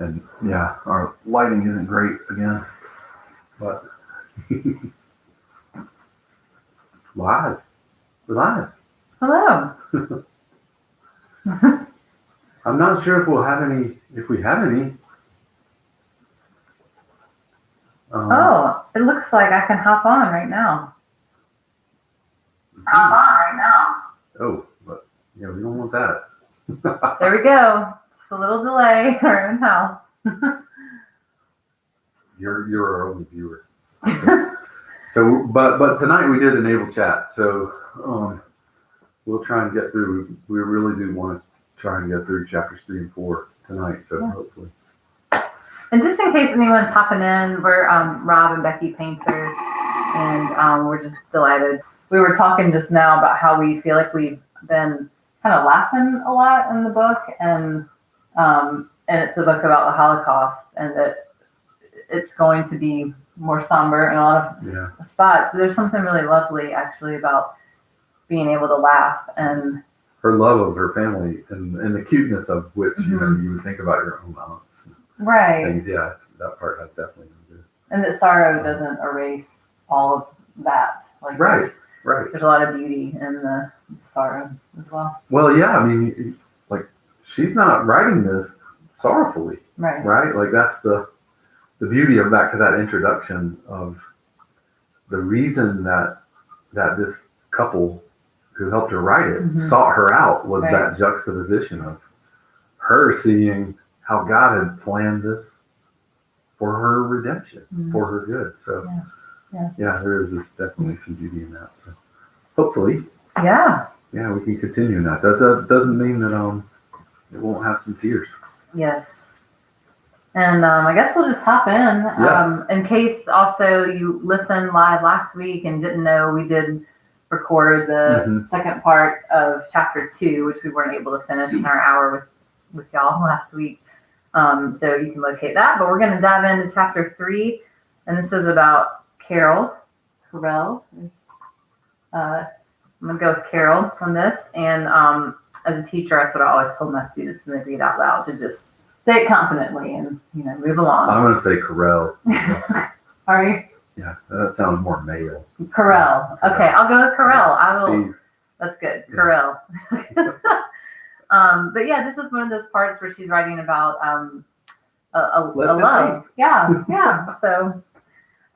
And yeah, our lighting isn't great again, but live. We're live. Hello. I'm not sure if we have any. Oh, it looks like I can hop on right now. Oh, but yeah, we don't want that. There we go. Just a little delay in our own house. You're our only viewer. So, but tonight we did enable chat. So we'll try and get through. We really do want to try and get through chapters 3 and 4 tonight. So hopefully. And just in case anyone's hopping in, we're Rob and Becky Painter, and we're just delighted. We were talking just now about how we feel like we've been kind of laughing a lot in the book, and it's a book about the Holocaust, and that it's going to be more somber in a lot of spots. So there's something really lovely, actually, about being able to laugh and her love of her family and the cuteness of which you would think about your own aunts. Right. Things, yeah, that part has definitely been good. And that sorrow doesn't erase all of that. Like right. There's a lot of beauty in the sorrow as well. Well, yeah, I mean, like, she's not writing this sorrowfully. Right? Like, that's the beauty of back to that introduction of the reason that this couple who helped her write it sought her out was that juxtaposition of her seeing how God had planned this for her redemption, for her good. So, yeah, there is definitely some beauty in that. So, hopefully, we can continue in that. That doesn't mean that it won't have some tears. Yes. And I guess we'll just hop in. In case also you listened live last week and didn't know, we did record the second part of chapter 2, which we weren't able to finish in our hour with y'all last week. So you can locate that. But we're going to dive into chapter 3, and this is about Carol. I'm going to go with Carol on this. And as a teacher, that's what I always told my students when they read out loud, to just say it confidently and move along. I'm going to say Corel. Are you? Yeah, that sounds more male. Corel. Okay, I'll go with Corel. I will. Steve. That's good. Corel. But yeah, this is one of those parts where she's writing about a love. Yeah. So,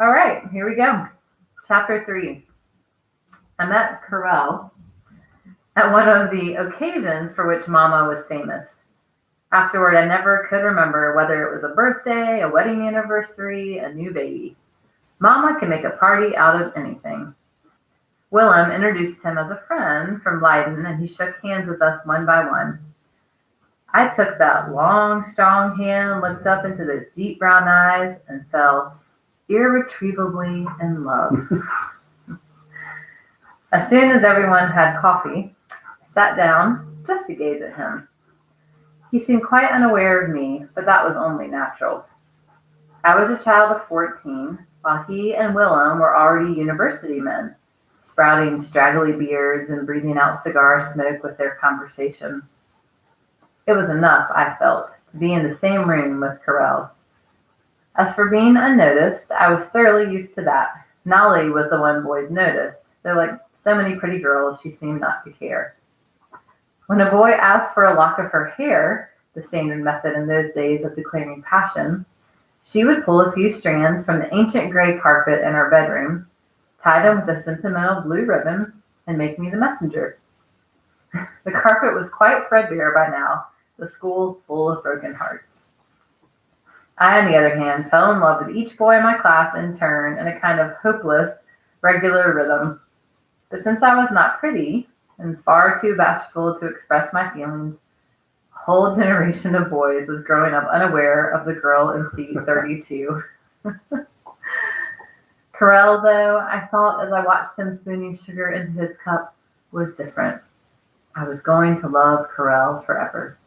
all right, here we go. Chapter 3. I met Corel at one of the occasions for which Mama was famous. Afterward, I never could remember whether it was a birthday, a wedding anniversary, a new baby. Mama could make a party out of anything. Willem introduced him as a friend from Leiden, and he shook hands with us one by one. I took that long, strong hand, looked up into those deep brown eyes, and fell irretrievably in love. As soon as everyone had coffee, I sat down just to gaze at him. He seemed quite unaware of me, but that was only natural. I was a child of 14, while he and Willem were already university men, sprouting straggly beards and breathing out cigar smoke with their conversation. It was enough, I felt, to be in the same room with Corel. As for being unnoticed, I was thoroughly used to that. Nolly was the one boys noticed, though like so many pretty girls, she seemed not to care. When a boy asked for a lock of her hair, the standard method in those days of declaring passion, she would pull a few strands from the ancient gray carpet in our bedroom, tie them with a sentimental blue ribbon, and make me the messenger. The carpet was quite threadbare by now, the school full of broken hearts. I, on the other hand, fell in love with each boy in my class in turn in a kind of hopeless, regular rhythm. But since I was not pretty, and far too bashful to express my feelings, a whole generation of boys was growing up unaware of the girl in seat 32. Corel, though, I thought as I watched him spooning sugar into his cup, was different. I was going to love Corel forever.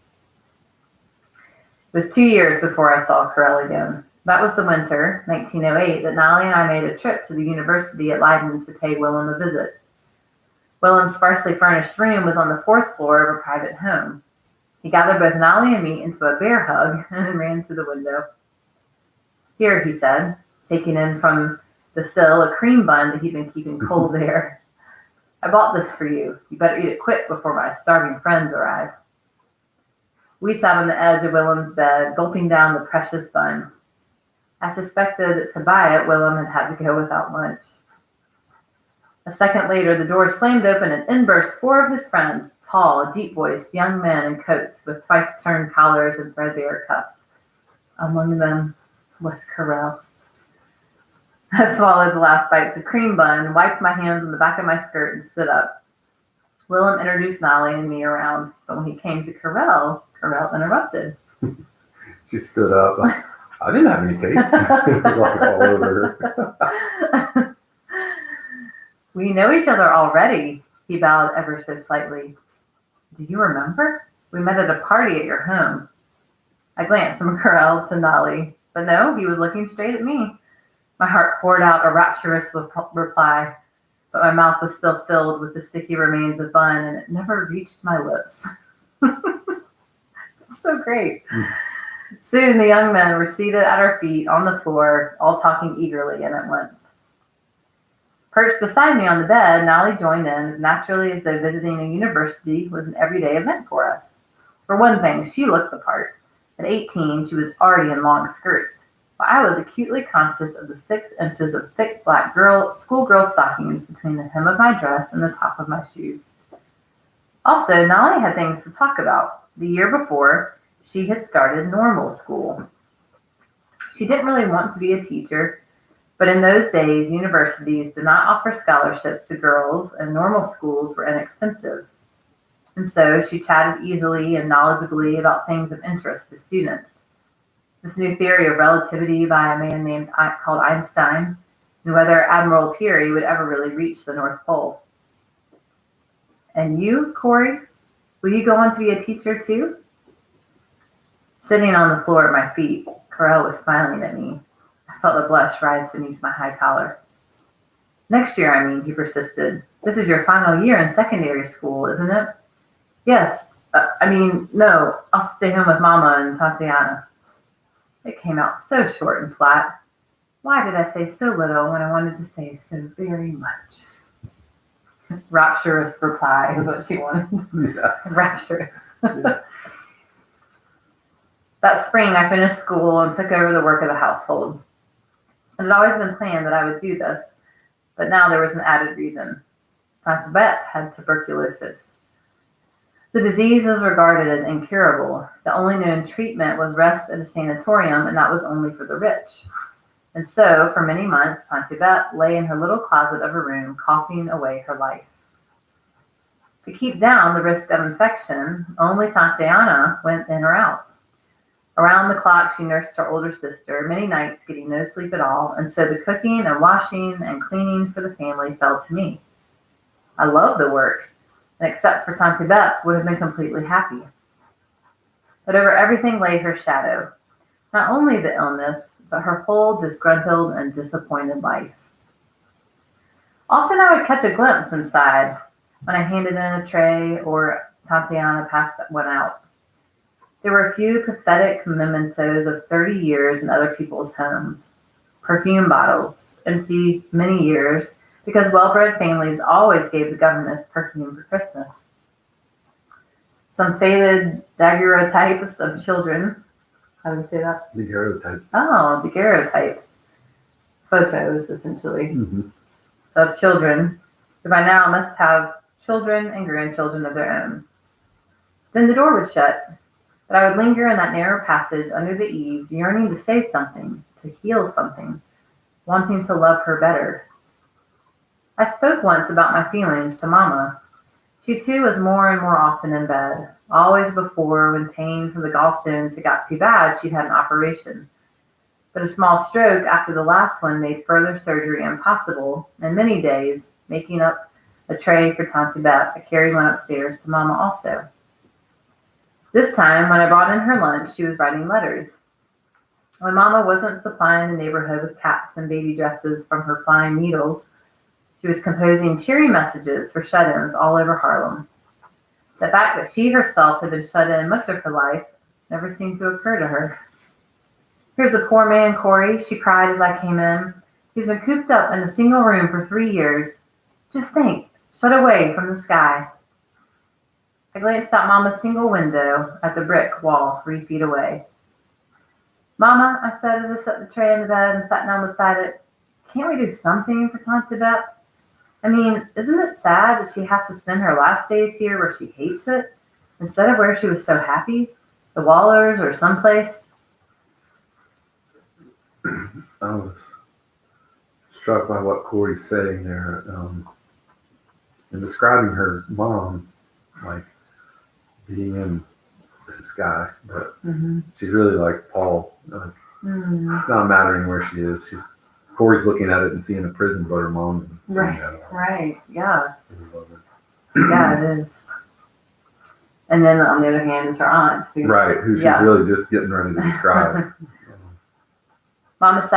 It was 2 years before I saw Corel again. That was the winter, 1908, that Nolly and I made a trip to the university at Leiden to pay Willem a visit. Willem's sparsely furnished room was on the 4th floor of a private home. He gathered both Nolly and me into a bear hug and ran to the window. Here, he said, taking in from the sill a cream bun that he'd been keeping cold there. I bought this for you. You better eat it quick before my starving friends arrive. We sat on the edge of Willem's bed, gulping down the precious bun. I suspected that to buy it, Willem had to go without lunch. A second later, the door slammed open and in burst 4 of his friends, tall, deep-voiced young men in coats with twice-turned collars and threadbare cuffs. Among them was Corelle. I swallowed the last bites of cream bun, wiped my hands on the back of my skirt, and stood up. Willem introduced Nolly and me around, but when he came to Corelle interrupted. She stood up. I didn't have any cake. It was like all over her. We know each other already, he bowed ever so slightly. Do you remember? We met at a party at your home. I glanced from Corelle to Nolly, but no, he was looking straight at me. My heart poured out a rapturous reply, but my mouth was still filled with the sticky remains of bun, and it never reached my lips. So great. Soon the young men were seated at our feet on the floor, all talking eagerly and at once. Perched beside me on the bed, Nolly joined in as naturally as though visiting a university was an everyday event for us. For one thing, she looked the part. At 18, she was already in long skirts, while I was acutely conscious of the 6 inches of thick black schoolgirl stockings between the hem of my dress and the top of my shoes. Also, Nolly had things to talk about. The year before, she had started normal school. She didn't really want to be a teacher, but in those days, universities did not offer scholarships to girls, and normal schools were inexpensive. And so she chatted easily and knowledgeably about things of interest to students. This new theory of relativity by a man called Einstein, and whether Admiral Peary would ever really reach the North Pole. And you, Corrie, will you go on to be a teacher too? Sitting on the floor at my feet, Corelle was smiling at me. I felt a blush rise beneath my high collar. Next year, he persisted. This is your final year in secondary school, isn't it? Yes. No, I'll stay home with Mama and Tatiana. It came out so short and flat. Why did I say so little when I wanted to say so very much? Rapturous reply is what she wanted. Yes. Rapturous. Yes. That spring, I finished school and took over the work of the household. It had always been planned that I would do this, but now there was an added reason. Tante Beth had tuberculosis. The disease was regarded as incurable. The only known treatment was rest at a sanatorium, and that was only for the rich. And so, for many months, Tante Beth lay in her little closet of a room, coughing away her life. To keep down the risk of infection, only Tatiana went in or out. Around the clock, she nursed her older sister, many nights getting no sleep at all, and so the cooking and washing and cleaning for the family fell to me. I loved the work, and except for Tante Beth, would have been completely happy. But over everything lay her shadow, not only the illness, but her whole disgruntled and disappointed life. Often I would catch a glimpse inside when I handed in a tray or Tatiana passed one out. There were a few pathetic mementos of 30 years in other people's homes. Perfume bottles, empty many years, because well-bred families always gave the governess perfume for Christmas. Some faded daguerreotypes of children. How do you say that? Daguerreotype. Oh, daguerreotypes. Photos, essentially, of children who by now must have children and grandchildren of their own. Then the door would shut. But I would linger in that narrow passage under the eaves, yearning to say something, to heal something, wanting to love her better. I spoke once about my feelings to Mama. She too was more and more often in bed. Always before, when pain from the gallstones had got too bad, she'd had an operation. But a small stroke after the last one made further surgery impossible, and many days, making up a tray for Tante Beth, I carried one upstairs to Mama also. This time, when I brought in her lunch, she was writing letters. When Mama wasn't supplying the neighborhood with caps and baby dresses from her fine needles, she was composing cheery messages for shut-ins all over Harlem. The fact that she herself had been shut in much of her life never seemed to occur to her. Here's a poor man, Corrie, she cried as I came in. He's been cooped up in a single room for 3 years. Just think, shut away from the sky. I glanced out Mama's single window at the brick wall 3 feet away. Mama, I said as I set the tray in the bed and sat down beside it, can't we do something for Tante Beth? I mean, isn't it sad that she has to spend her last days here where she hates it, instead of where she was so happy, the Wallers or someplace? I was struck by what Corrie's saying there, in describing her mom, like being in the sky, but she's really like Paul. It's not mattering where she is. Corrie's looking at it and seeing a prison, but her mom isn't seeing that. Right, yeah. Yeah, it is. And then on the other hand is her aunt. Who she's really just getting ready to describe. Mama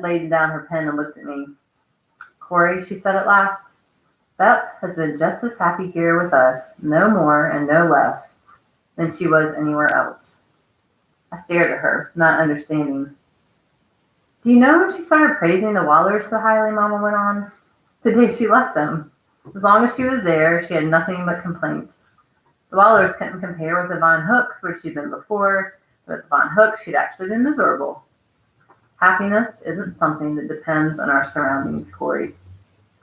laid down her pen and looked at me. Corrie, she said at last, Beth has been just as happy here with us, no more and no less, than she was anywhere else. I stared at her, not understanding. Do you know when she started praising the Wallers so highly, Mama went on? The day she left them. As long as she was there, she had nothing but complaints. The Wallers couldn't compare with the Von Hooks, where she'd been before, but at the Von Hooks, she'd actually been miserable. Happiness isn't something that depends on our surroundings, Corrie.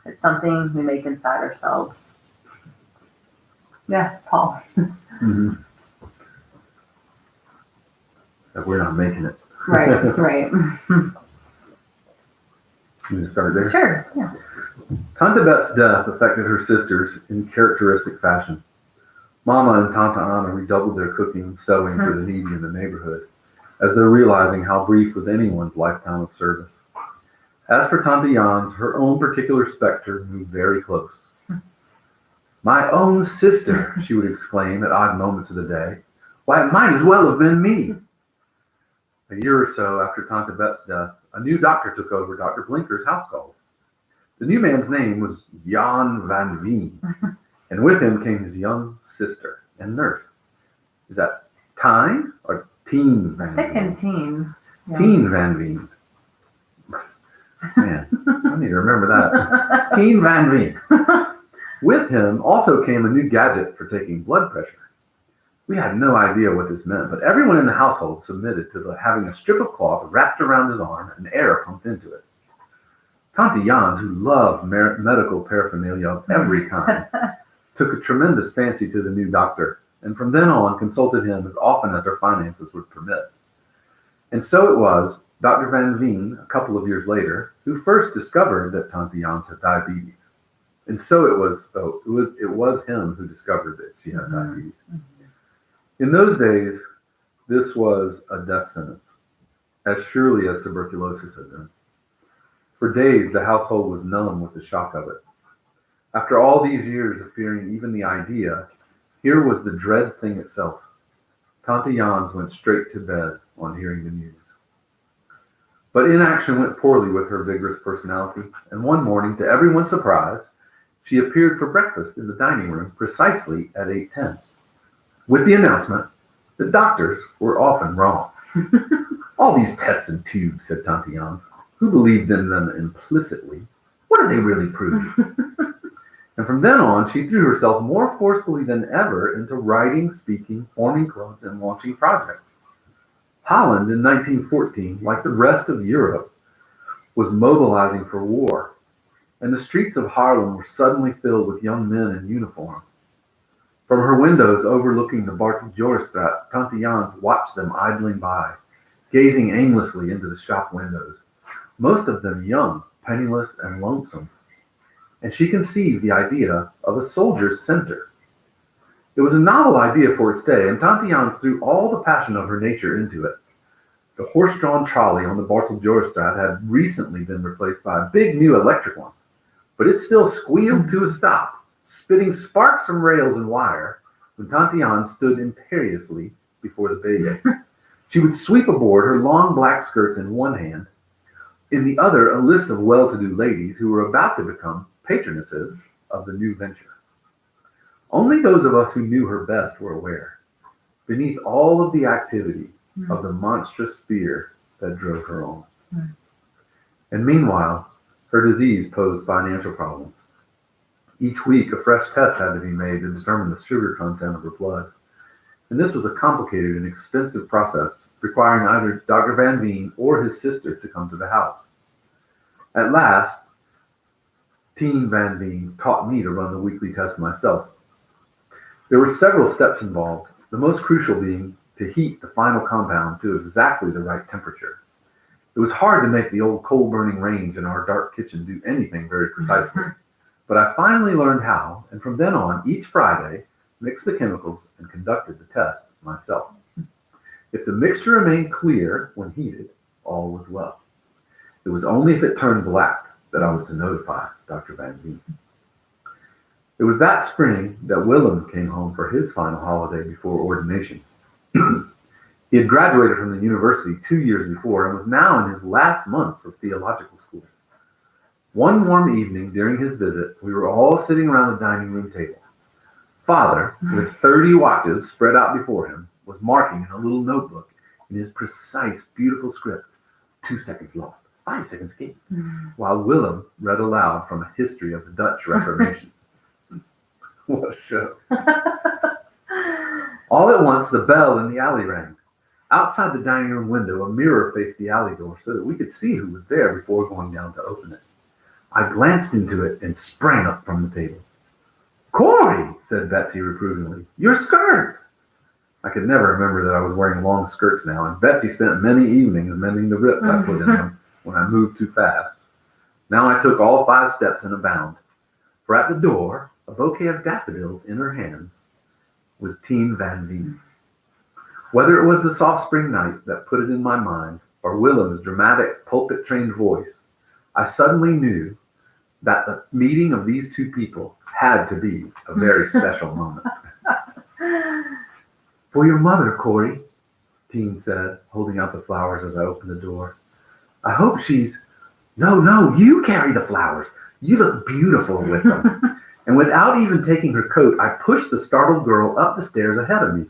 It's something we make inside ourselves. Yeah, Paul. So we're not making it. Right. You can start there? Sure, yeah. Tante Beth's death affected her sisters in characteristic fashion. Mama and Tante Anna redoubled their cooking and sewing for the needy in the neighborhood, as they're realizing how brief was anyone's lifetime of service. As for Tante Jans, her own particular specter moved very close. My own sister, she would exclaim at odd moments of the day. Why, it might as well have been me. A year or so after Tante Beth's death, a new doctor took over Dr. Blinker's house calls. The new man's name was Jan van Veen, and with him came his young sister and nurse. Is that Tine or Teen Van Veen? Second teen. Yeah. Teen Van Veen. Man, I need to remember that. Teen Van Veen. With him also came a new gadget for taking blood pressure. We had no idea what this meant, but everyone in the household submitted to having a strip of cloth wrapped around his arm and air pumped into it. Tante Jans, who loved medical paraphernalia of every kind, took a tremendous fancy to the new doctor, and from then on consulted him as often as her finances would permit. And so it was Dr. Van Veen, a couple of years later, who first discovered that Tante Jans had diabetes. And so it was him who discovered that she had diabetes. In those days, this was a death sentence, as surely as tuberculosis had been. For days, the household was numb with the shock of it. After all these years of fearing even the idea, here was the dread thing itself. Tante Jans went straight to bed on hearing the news. But inaction went poorly with her vigorous personality, and one morning, to everyone's surprise, she appeared for breakfast in the dining room precisely at 8:10. With the announcement that doctors were often wrong. All these tests and tubes, said Tante Jans, who believed in them implicitly. What did they really prove? And from then on, she threw herself more forcefully than ever into writing, speaking, forming clubs, and launching projects. Holland in 1914, like the rest of Europe, was mobilizing for war, and the streets of Haarlem were suddenly filled with young men in uniform. From her windows overlooking the Barteljorenstraat, Tante Jans watched them idling by, gazing aimlessly into the shop windows, most of them young, penniless, and lonesome. And she conceived the idea of a soldier's center. It was a novel idea for its day, and Tante Jans threw all the passion of her nature into it. The horse-drawn trolley on the Barteljorenstraat had recently been replaced by a big new electric one, but it still squealed to a stop, spitting sparks from rails and wire, when Tante Jans stood imperiously before the bay. She would sweep aboard, her long black skirts in one hand, in the other a list of well-to-do ladies who were about to become patronesses of the new venture. Only those of us who knew her best were aware, beneath all of the activity, of the monstrous fear that drove her on. And meanwhile, her disease posed financial problems. Each week, a fresh test had to be made to determine the sugar content of her blood. And this was a complicated and expensive process, requiring either Dr. Van Veen or his sister to come to the house. At last, Teen Van Veen taught me to run the weekly test myself. There were several steps involved, the most crucial being to heat the final compound to exactly the right temperature. It was hard to make the old coal-burning range in our dark kitchen do anything very precisely. But I finally learned how, and from then on, each Friday, mixed the chemicals and conducted the test myself. If the mixture remained clear when heated, all was well. It was only if it turned black that I was to notify Dr. Van Veen. It was that spring that Willem came home for his final holiday before ordination. He had graduated from the university 2 years before and was now in his last months of theological school. One warm evening during his visit, we were all sitting around the dining room table. Father, with 30 watches spread out before him, was marking in a little notebook in his precise, beautiful script, 2 seconds lost, 5 seconds gained, while Willem read aloud from a history of the Dutch Reformation. What a show. All at once, the bell in the alley rang. Outside the dining room window, a mirror faced the alley door so that we could see who was there before going down to open it. I glanced into it and sprang up from the table. "Corrie," said Betsy reprovingly, "your skirt." I could never remember that I was wearing long skirts now, and Betsy spent many evenings mending the rips I put in them when I moved too fast. Now I took all 5 steps in a bound, for at the door, a bouquet of daffodils in her hands, was Teen Van Veen. Whether it was the soft spring night that put it in my mind, or Willem's dramatic, pulpit-trained voice, I suddenly knew that the meeting of these two people had to be a very special moment. "For your mother, Corrie," Teen said, holding out the flowers as I opened the door. "I hope she's..." No, you carry the flowers. You look beautiful with them." And without even taking her coat, I pushed the startled girl up the stairs ahead of me.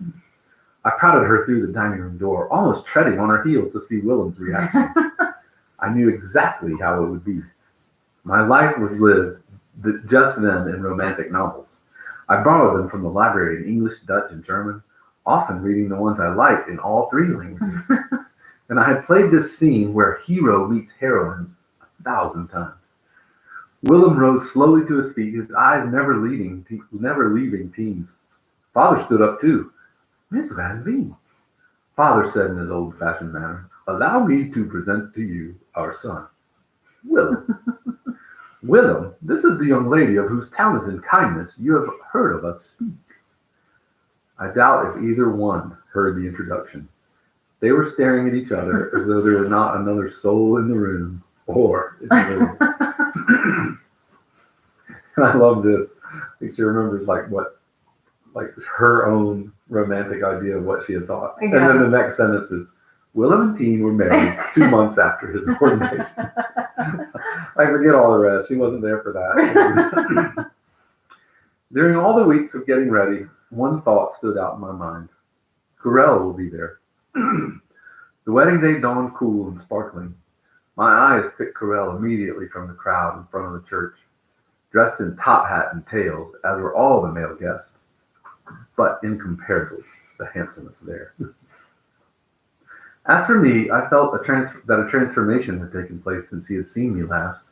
I prodded her through the dining room door, almost treading on her heels to see Willem's reaction. I knew exactly how it would be. My life was lived just then in romantic novels. I borrowed them from the library in English, Dutch, and German, often reading the ones I liked in all 3 languages. And I had played this scene where hero meets heroine 1,000 times. Willem rose slowly to his feet, his eyes never leaving Teen's. Father stood up too. "Miss Van Veen," Father said in his old-fashioned manner, "allow me to present to you our son, Willem." "Willem, this is the young lady of whose talent and kindness you have heard of us speak." I doubt if either one heard the introduction. They were staring at each other as though there were not another soul in the room or in the room. And I love this. I think she remembers like her own romantic idea of what she had thought. Yeah. And then the next sentence is, "Willem and Teen were married 2 months after his ordination." I forget all the rest. She wasn't there for that. During all the weeks of getting ready, one thought stood out in my mind. Corelle will be there. The wedding day dawned cool and sparkling. My eyes picked Corelle immediately from the crowd in front of the church, dressed in top hat and tails, as were all the male guests, but incomparably the handsomest there. As for me, I felt that a transformation had taken place since he had seen me last.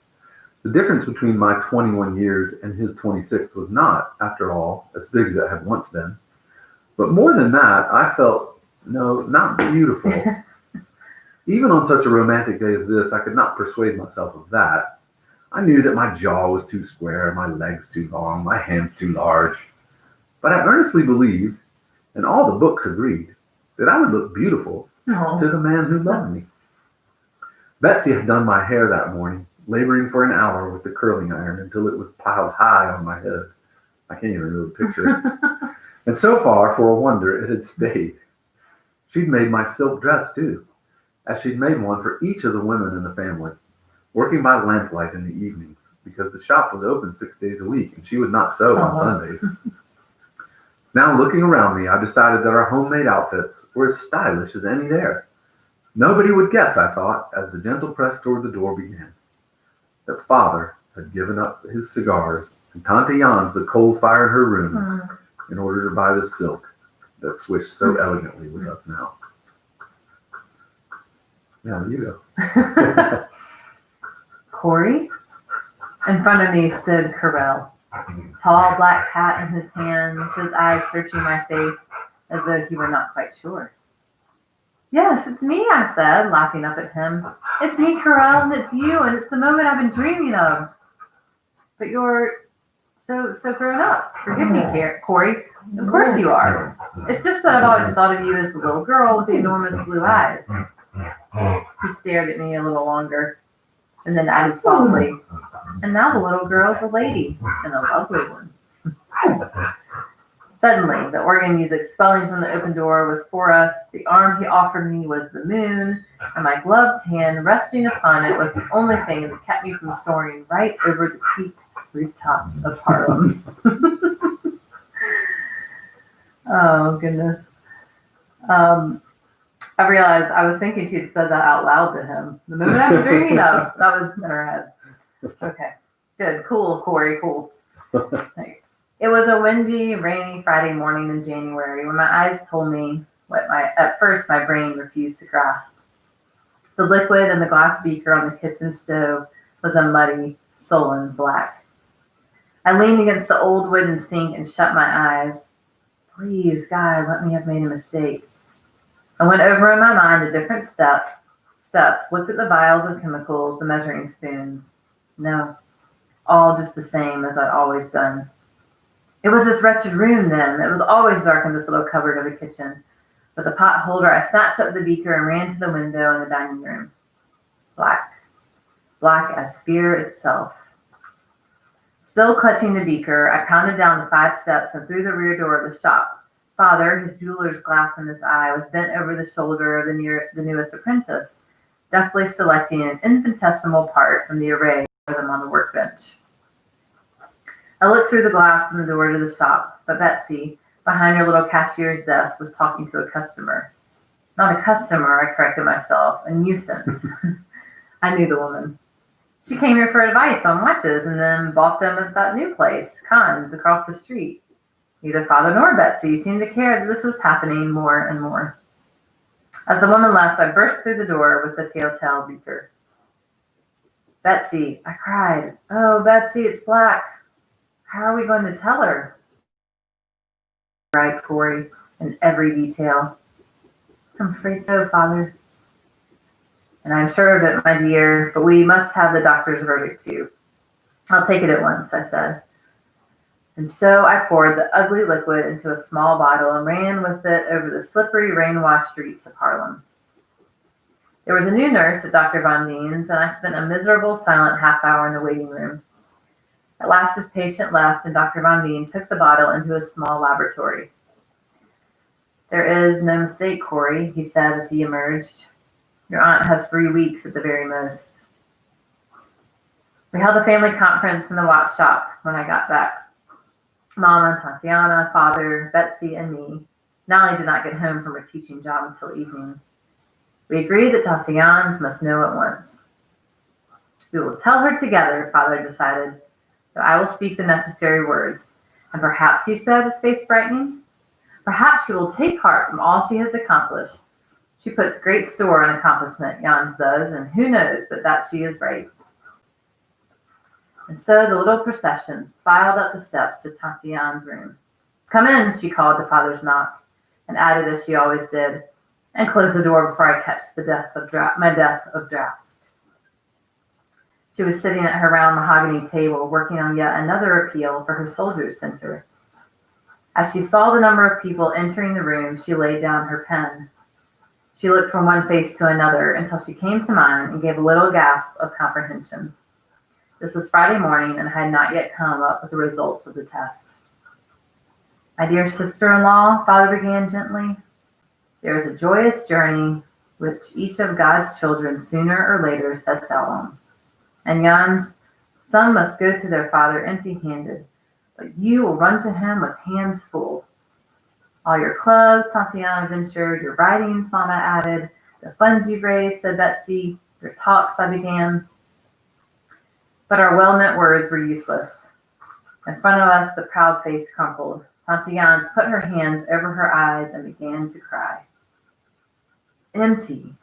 The difference between my 21 years and his 26 was not, after all, as big as it had once been. But more than that, I felt, not beautiful. Even on such a romantic day as this, I could not persuade myself of that. I knew that my jaw was too square, my legs too long, my hands too large. But I earnestly believed, and all the books agreed, that I would look beautiful to the man who loved me. Betsy had done my hair that morning, laboring for an hour with the curling iron until it was piled high on my head. I can't even really picture it. And so far, for a wonder, it had stayed. She'd made my silk dress too, as she'd made one for each of the women in the family, working by lamplight in the evenings, because the shop was open 6 days a week, and she would not sew on Sundays. Now looking around me, I decided that our homemade outfits were as stylish as any there. Nobody would guess, I thought, as the gentle press toward the door began, that Father had given up his cigars and Tante Jan's the coal fire in her room in order to buy the silk that swished so elegantly with us now. Yeah, you go. Corrie? In front of me stood Corell. Tall black hat in his hands, his eyes searching my face as though he were not quite sure. Yes, it's me, I said, laughing up at him. It's me, Corell, and it's you, and it's the moment I've been dreaming of. But you're so grown up. Forgive me, Corrie. Of course you are. It's just that I've always thought of you as the little girl with the enormous blue eyes. He stared at me a little longer, and then added softly, and now the little girl is a lady, and a lovely one. Suddenly, the organ music spelling from the open door was for us. The arm he offered me was the moon, and my gloved hand resting upon it was the only thing that kept me from soaring right over the peaked rooftops of Harlem. Oh, goodness. I realized I was thinking she had said that out loud to him. The moment I was dreaming of, that was in her head. Okay, good, cool, Corrie, cool. Thanks. It was a windy, rainy Friday morning in January when my eyes told me what at first my brain refused to grasp. The liquid in the glass beaker on the kitchen stove was a muddy, sullen black. I leaned against the old wooden sink and shut my eyes. Please, God, let me have made a mistake. I went over in my mind the different steps, looked at the vials of chemicals, the measuring spoons. No, all just the same as I'd always done. It was this wretched room then. It was always dark in this little cupboard of a kitchen. With the pot holder, I snatched up the beaker and ran to the window in the dining room. Black. Black as fear itself. Still clutching the beaker, I pounded down the 5 steps and through the rear door of the shop. Father, his jeweler's glass in his eye, was bent over the shoulder of the newest apprentice, deftly selecting an infinitesimal part from the array for them on the workbench. I looked through the glass in the door to the shop, but Betsy, behind her little cashier's desk, was talking to a customer. Not a customer, I corrected myself, a nuisance. I knew the woman. She came here for advice on watches and then bought them at that new place, Kahn's, across the street. Neither Father nor Betsy seemed to care that this was happening more and more. As the woman left, I burst through the door with the telltale beaker. Betsy, I cried. Oh, Betsy, it's Black. How are we going to tell her? Right, Corrie, in every detail. I'm afraid so, Father. And I'm sure of it, my dear, but we must have the doctor's verdict too. I'll take it at once, I said. And so I poured the ugly liquid into a small bottle and ran with it over the slippery, rain-washed streets of Harlem. There was a new nurse at Dr. Von Dien's, and I spent a miserable, silent half-hour in the waiting room. At last his patient left, and Dr. Von Dien took the bottle into a small laboratory. There is no mistake, Corrie, he said as he emerged. Your aunt has 3 weeks at the very most. We held a family conference in the watch shop when I got back. Mama, Tatiana, Father, Betsy, and me. Nally did not get home from her teaching job until evening. We agreed that Tatiana must know at once. We will tell her together, Father decided, but I will speak the necessary words. And perhaps, he said, his face brightening, perhaps she will take heart from all she has accomplished. She puts great store on accomplishment, Jans does, and who knows but that she is right. And so the little procession filed up the steps to Tatiana's room. Come in, she called to Father's knock, and added as she always did, and close the door before I catch my death of draughts. She was sitting at her round mahogany table, working on yet another appeal for her Soldiers Center. As she saw the number of people entering the room, she laid down her pen. She looked from one face to another until she came to mine and gave a little gasp of comprehension. This was Friday morning, and I had not yet come up with the results of the test. My dear sister-in-law, Father began gently, there is a joyous journey which each of God's children sooner or later sets out on. And Jans, some must go to their Father empty-handed, but you will run to him with hands full. All your clubs, Tatiana ventured. Your writings, Mama added. The funds you've raised, said Betsy. Your talks, I began. But our well-meant words were useless. In front of us, the proud face crumpled. Tatiana put her hands over her eyes and began to cry. Empty,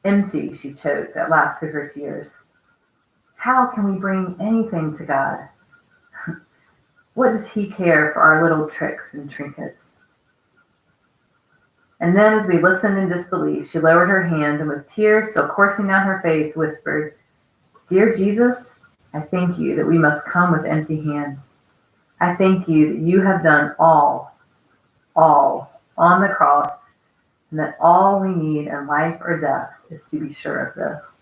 empty, she choked at last through her tears. How can we bring anything to God? What does he care for our little tricks and trinkets? And then as we listened in disbelief, she lowered her hands and with tears still coursing down her face, whispered, Dear Jesus, I thank you that we must come with empty hands. I thank you that you have done all on the cross, and that all we need in life or death is to be sure of this.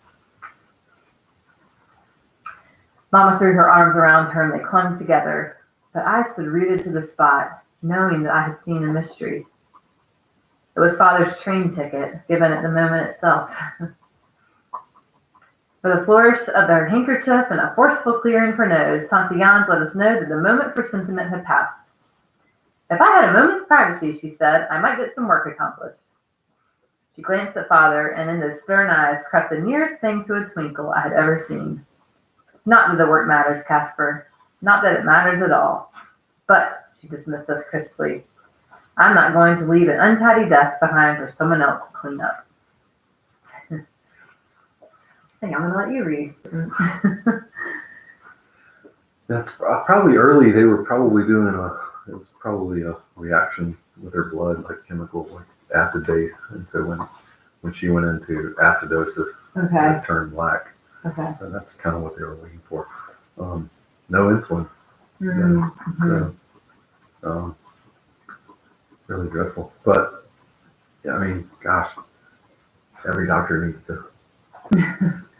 Mama threw her arms around her and they clung together, but I stood rooted to the spot, knowing that I had seen a mystery. It was Father's train ticket, given at the moment itself. With a flourish of her handkerchief and a forceful clearing of her nose, Tante Jans let us know that the moment for sentiment had passed. If I had a moment's privacy, she said, I might get some work accomplished. She glanced at Father, and in those stern eyes crept the nearest thing to a twinkle I had ever seen. Not that the work matters, Casper. Not that it matters at all. But, she dismissed us crisply, I'm not going to leave an untidy desk behind for someone else to clean up. I think I'm going to let you read. That's probably early. They were probably doing it was probably a reaction with her blood, like chemical, like acid base. And so when she went into acidosis, it turned black. Okay. And that's kind of what they were waiting for. No insulin. Mm-hmm. So, really dreadful. But, yeah, I mean, gosh, every doctor needs to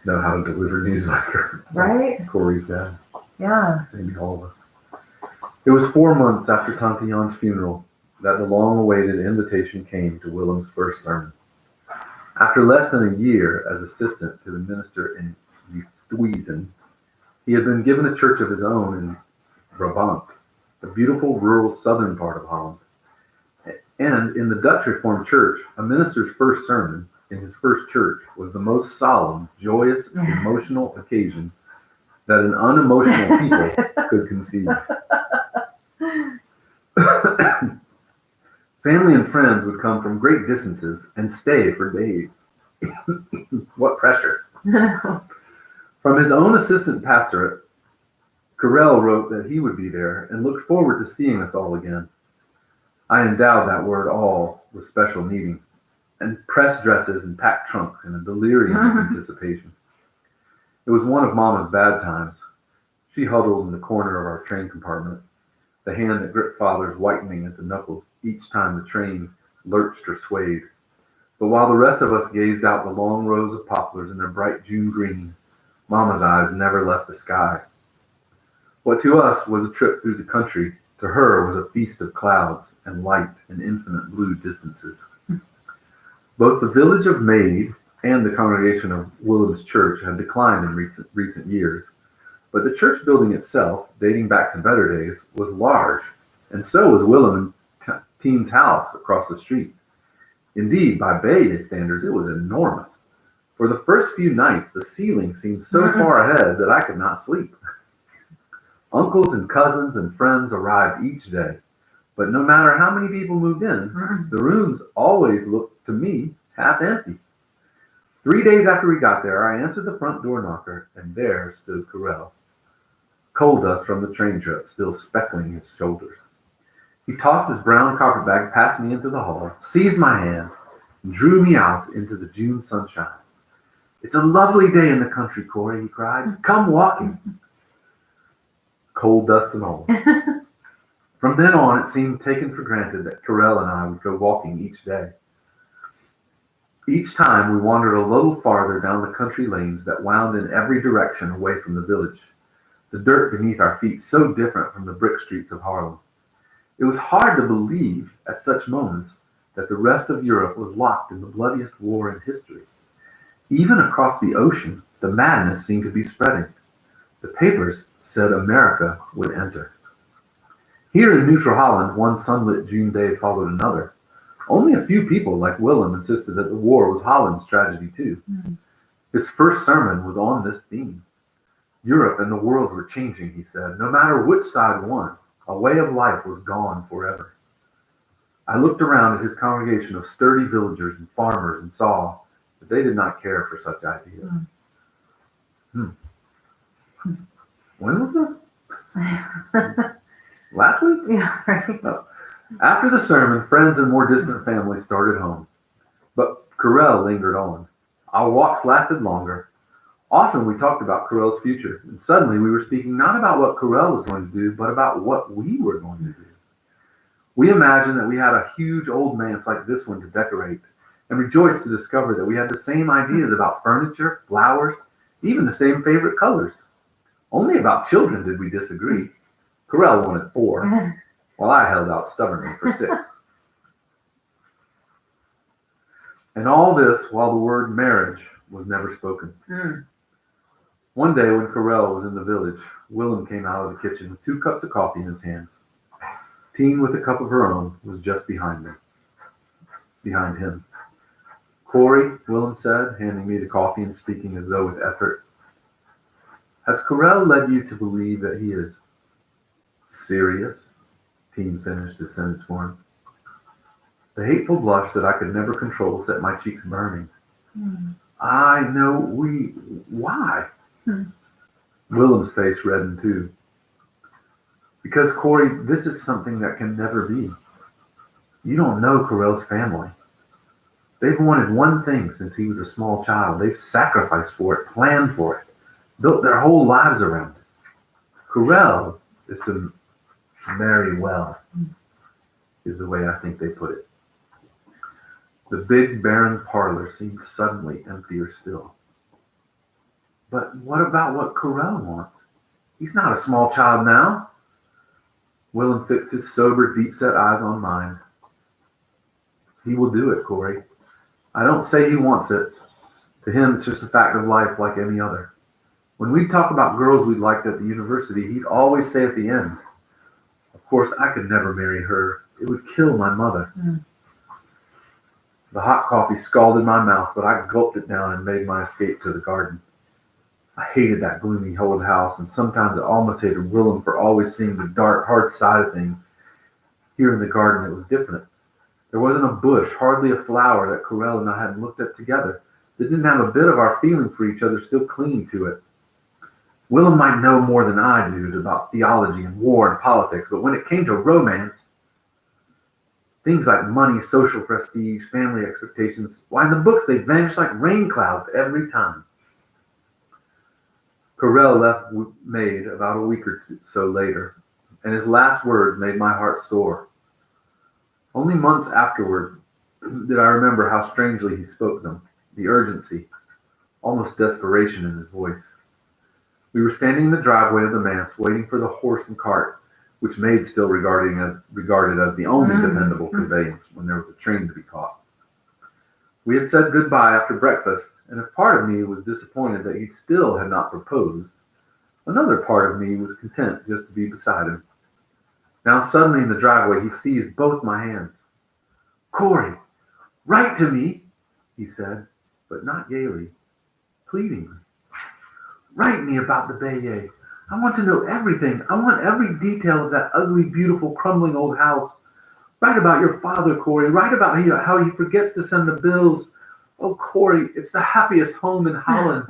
know how to deliver news like her. Right? Like Corrie's dad. Yeah. Maybe all of us. It was 4 months after Tante Jan's funeral that the long-awaited invitation came to Willem's first sermon. After less than a year as assistant to the minister in Uithuizen, he had been given a church of his own in Brabant, the beautiful rural southern part of Holland. And in the Dutch Reformed Church, a minister's first sermon in his first church was the most solemn, joyous, emotional occasion that an unemotional people could conceive. Family and friends would come from great distances and stay for days. What pressure. From his own assistant pastorate, Carell wrote that he would be there and looked forward to seeing us all again. I endowed that word all with special meaning, and pressed dresses and packed trunks in a delirium of anticipation. It was one of Mama's bad times. She huddled in the corner of our train compartment, the hand that gripped Father's whitening at the knuckles each time the train lurched or swayed. But while the rest of us gazed out the long rows of poplars in their bright June green, Mama's eyes never left the sky. What to us was a trip through the country, to her was a feast of clouds and light and infinite blue distances. Both the village of Maid and the congregation of Willem's church had declined in recent years, but the church building itself, dating back to better days, was large, and so was Willem and Teen's house across the street. Indeed, by Bay standards, it was enormous. For the first few nights, the ceiling seemed so far ahead that I could not sleep. Uncles and cousins and friends arrived each day, but no matter how many people moved in, the rooms always looked, to me, half empty. 3 days after we got there, I answered the front door knocker, and there stood Carell, coal dust from the train trip still speckling his shoulders. He tossed his brown carpetbag past me into the hall, seized my hand, and drew me out into the June sunshine. It's a lovely day in the country, Corrie, he cried. Come walking. Coal dust and all. From then on, it seemed taken for granted that Carell and I would go walking each day. Each time we wandered a little farther down the country lanes that wound in every direction away from the village, the dirt beneath our feet so different from the brick streets of Haarlem. It was hard to believe at such moments that the rest of Europe was locked in the bloodiest war in history. Even across the ocean, the madness seemed to be spreading. The papers said America would enter. Here in neutral Holland, one sunlit June day followed another. Only a few people, like Willem, insisted that the war was Holland's tragedy too. His first sermon was on this theme. Europe and the world were changing, he said. No matter which side won, a way of life was gone forever. I looked around at his congregation of sturdy villagers and farmers and saw that they did not care for such ideas. When was this? Last week? Yeah, right. No. After the sermon, friends and more distant families started home. But Corelle lingered on. Our walks lasted longer. Often we talked about Corelle's future, and suddenly we were speaking not about what Corelle was going to do, but about what we were going to do. We imagined that we had a huge old manse like this one to decorate, and rejoiced to discover that we had the same ideas about furniture, flowers, even the same favorite colors. Only about children did we disagree. Corelle wanted 4, while I held out stubbornly for 6. And all this while the word marriage was never spoken. One day when Corelle was in the village, Willem came out of the kitchen with 2 cups of coffee in his hands. Teen, with a cup of her own, was just behind him. Corrie, Willem said, handing me the coffee and speaking as though with effort. Has Corelle led you to believe that he is serious? Teen finished his sentence for him. The hateful blush that I could never control set my cheeks burning. I know why? Willem's face reddened too. Because, Corrie, this is something that can never be. You don't know Corelle's family. They've wanted one thing since he was a small child. They've sacrificed for it, planned for it, built their whole lives around it. Corelle is to marry well, is the way I think they put it. The big, barren parlor seemed suddenly emptier still. But what about what Corelle wants? He's not a small child now. Willem fixed his sober, deep-set eyes on mine. He will do it, Corrie. I don't say he wants it. To him, it's just a fact of life like any other. When we'd talk about girls we'd liked at the university, he'd always say at the end, of course, I could never marry her. It would kill my mother. The hot coffee scalded my mouth, but I gulped it down and made my escape to the garden. I hated that gloomy old house, and sometimes I almost hated Willem for always seeing the dark, hard side of things. Here in the garden, it was different. There wasn't a bush, hardly a flower that Corelle and I hadn't looked at together. That didn't have a bit of our feeling for each other still clinging to it. Willem might know more than I do about theology and war and politics, but when it came to romance, things like money, social prestige, family expectations, why in the books they vanished like rain clouds every time. Corelle left Maid about a week or so later, and his last words made my heart sore. Only months afterward did I remember how strangely he spoke them, the urgency, almost desperation in his voice. We were standing in the driveway of the manse, waiting for the horse and cart, which Maid still regarded as the only dependable conveyance when there was a train to be caught. We had said goodbye after breakfast, and if part of me was disappointed that he still had not proposed, another part of me was content just to be beside him. Now suddenly in the driveway he seized both my hands. Corrie, write to me, he said, but not gaily, pleadingly. Write me about the Bayeux. I want to know everything. I want every detail of that ugly, beautiful, crumbling old house. Write about your father, Corrie. Write about how he forgets to send the bills. Oh, Corrie, it's the happiest home in Holland.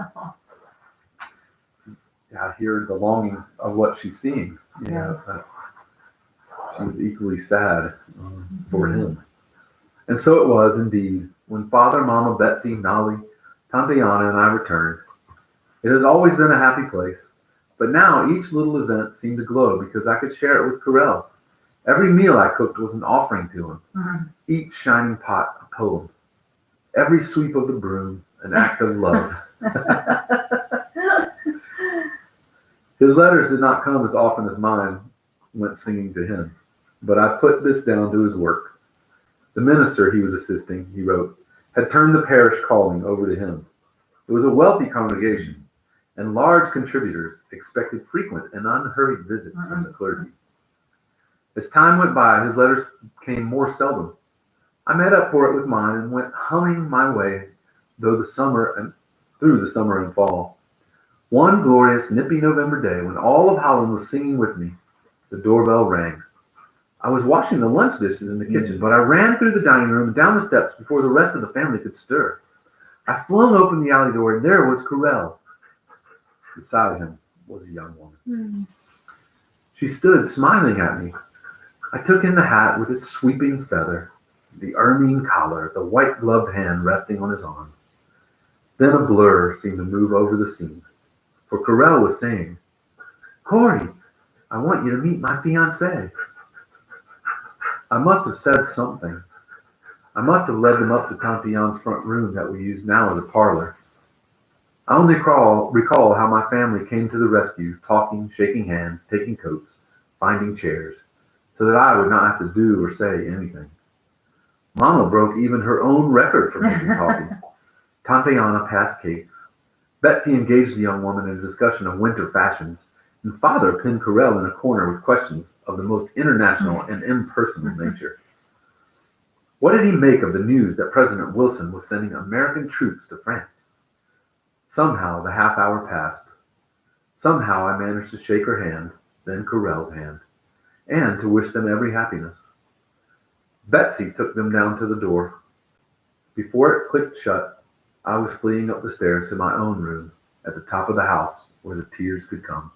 I hear the longing of what she's seeing. She was equally sad for him. And so it was, indeed, when Father, Mama, Betsy, Nolly, Tante Anna, and I returned. It has always been a happy place, but now each little event seemed to glow because I could share it with Corelle. Every meal I cooked was an offering to him. Each shining pot a poem. Every sweep of the broom an act of love. His letters did not come as often as mine went singing to him, but I put this down to his work. The minister he was assisting, he wrote, had turned the parish calling over to him. It was a wealthy congregation, and large contributors expected frequent and unhurried visits from the clergy. As time went by, his letters came more seldom. I made up for it with mine and went humming my way through the summer and fall. One glorious, nippy November day, when all of Holland was singing with me, the doorbell rang. I was washing the lunch dishes in the kitchen, but I ran through the dining room and down the steps before the rest of the family could stir. I flung open the alley door, and there was Corelle. Beside him was a young woman. She stood smiling at me. I took in the hat with its sweeping feather, the ermine collar, the white-gloved hand resting on his arm. Then a blur seemed to move over the scene, for Corelle was saying, "Corrie, I want you to meet my fiancée." I must have said something. I must have led them up to Tante Jan's front room that we use now as a parlor. I only recall how my family came to the rescue, talking, shaking hands, taking coats, finding chairs, so that I would not have to do or say anything. Mama broke even her own record for making coffee. Tante Jana passed cakes. Betsy engaged the young woman in a discussion of winter fashions, and Father pinned Corelle in a corner with questions of the most international and impersonal nature. What did he make of the news that President Wilson was sending American troops to France? Somehow the half hour passed. Somehow I managed to shake her hand, then Corelle's hand, and to wish them every happiness. Betsy took them down to the door. Before it clicked shut, I was fleeing up the stairs to my own room at the top of the house where the tears could come.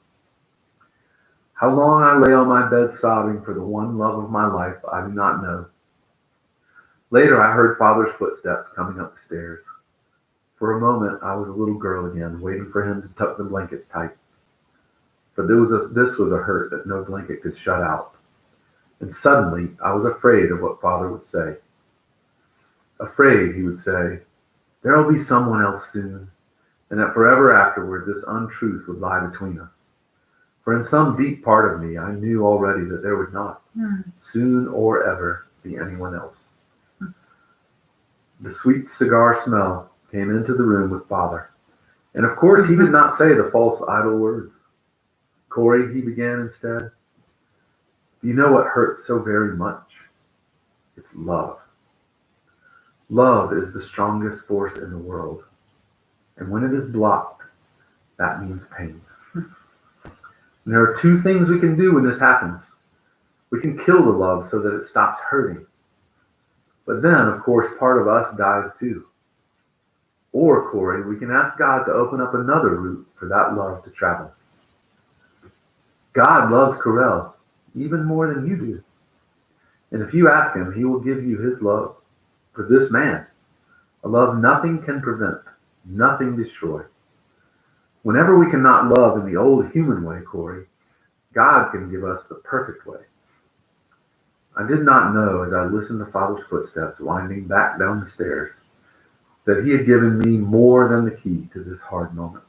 How long I lay on my bed sobbing for the one love of my life, I do not know. Later, I heard Father's footsteps coming up the stairs. For a moment, I was a little girl again, waiting for him to tuck the blankets tight. But this was a hurt that no blanket could shut out. And suddenly, I was afraid of what Father would say. Afraid, he would say, "There'll be someone else soon," and that forever afterward, this untruth would lie between us. For in some deep part of me, I knew already that there would not, soon or ever, be anyone else. The sweet cigar smell came into the room with Father. And of course, he did not say the false idle words. "Corrie," he began instead, "you know what hurts so very much? It's love. Love is the strongest force in the world. And when it is blocked, that means pain. And there are two things we can do when this happens. We can kill the love so that it stops hurting. But then, of course, part of us dies too. Or, Corrie, we can ask God to open up another route for that love to travel. God loves Corelle even more than you do. And if you ask him, he will give you his love for this man, a love nothing can prevent, nothing destroy. Whenever we cannot love in the old human way, Corrie, God can give us the perfect way." I did not know, as I listened to Father's footsteps winding back down the stairs, that he had given me more than the key to this hard moment.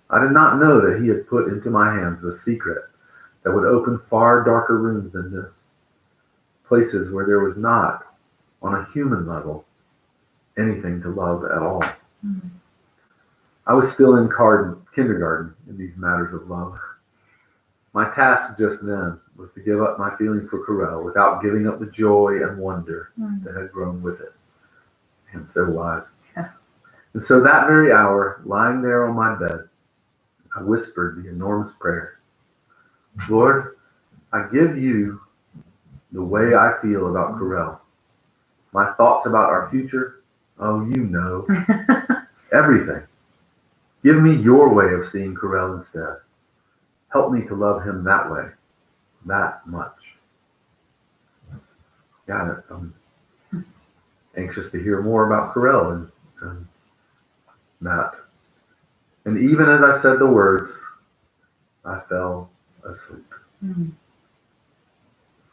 I did not know that he had put into my hands the secret that would open far darker rooms than this, places where there was not, on a human level, anything to love at all. I was still in kindergarten in these matters of love. My task just then was to give up my feeling for Corelle without giving up the joy and wonder that had grown with it. And so wise. Yeah. And so that very hour, lying there on my bed, I whispered the enormous prayer. "Lord, I give you the way I feel about Corelle. My thoughts about our future, oh, you know, everything. Give me your way of seeing Corelle instead. Help me to love him that way, that much." Yeah, I'm anxious to hear more about Corelle and that. And even as I said the words, I fell asleep. Some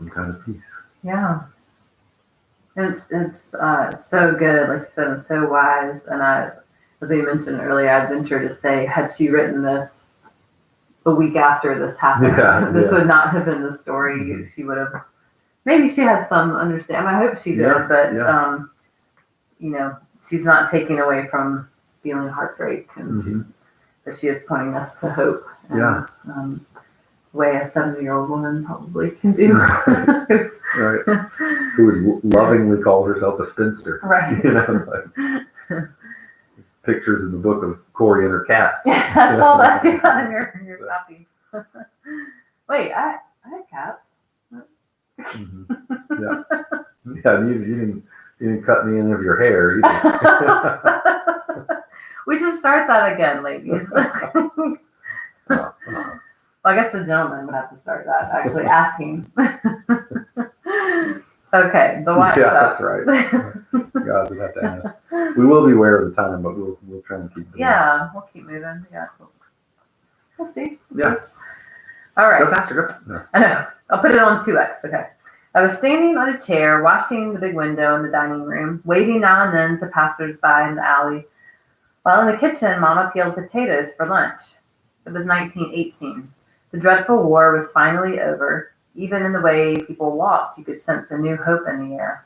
kind of peace. Yeah. It's so good. Like you said, it's so wise. And as you mentioned earlier, I'd venture to say, had she written this a week after this happened, this would not have been the story. She would have, maybe she had some understanding. I hope she did, but she's not taking away from feeling heartbreak, and but she is pointing us to hope. And, way a 70-year-old woman probably can do. Right. Who would lovingly call herself a spinster. Right. Pictures in the book of Corrie and her cats. Yeah, I saw that in your copy. Wait, I had cats. Mm-hmm. Yeah. Yeah, you didn't cut me any of your hair either. We should start that again, ladies. Well, I guess the gentleman would have to start that, actually asking. Okay, the watch. Yeah, that's right. Guys would have to ask. We will be aware of the time, but we'll try and keep moving. Yeah, we'll keep moving. Yeah, we'll see. Yeah. All right. Go faster. Go. No. I know. I'll put it on 2x. Okay. I was standing on a chair, watching the big window in the dining room, waving now and then to passersby in the alley. While in the kitchen, Mama peeled potatoes for lunch. It was 1918. The dreadful war was finally over. Even in the way people walked, you could sense a new hope in the air.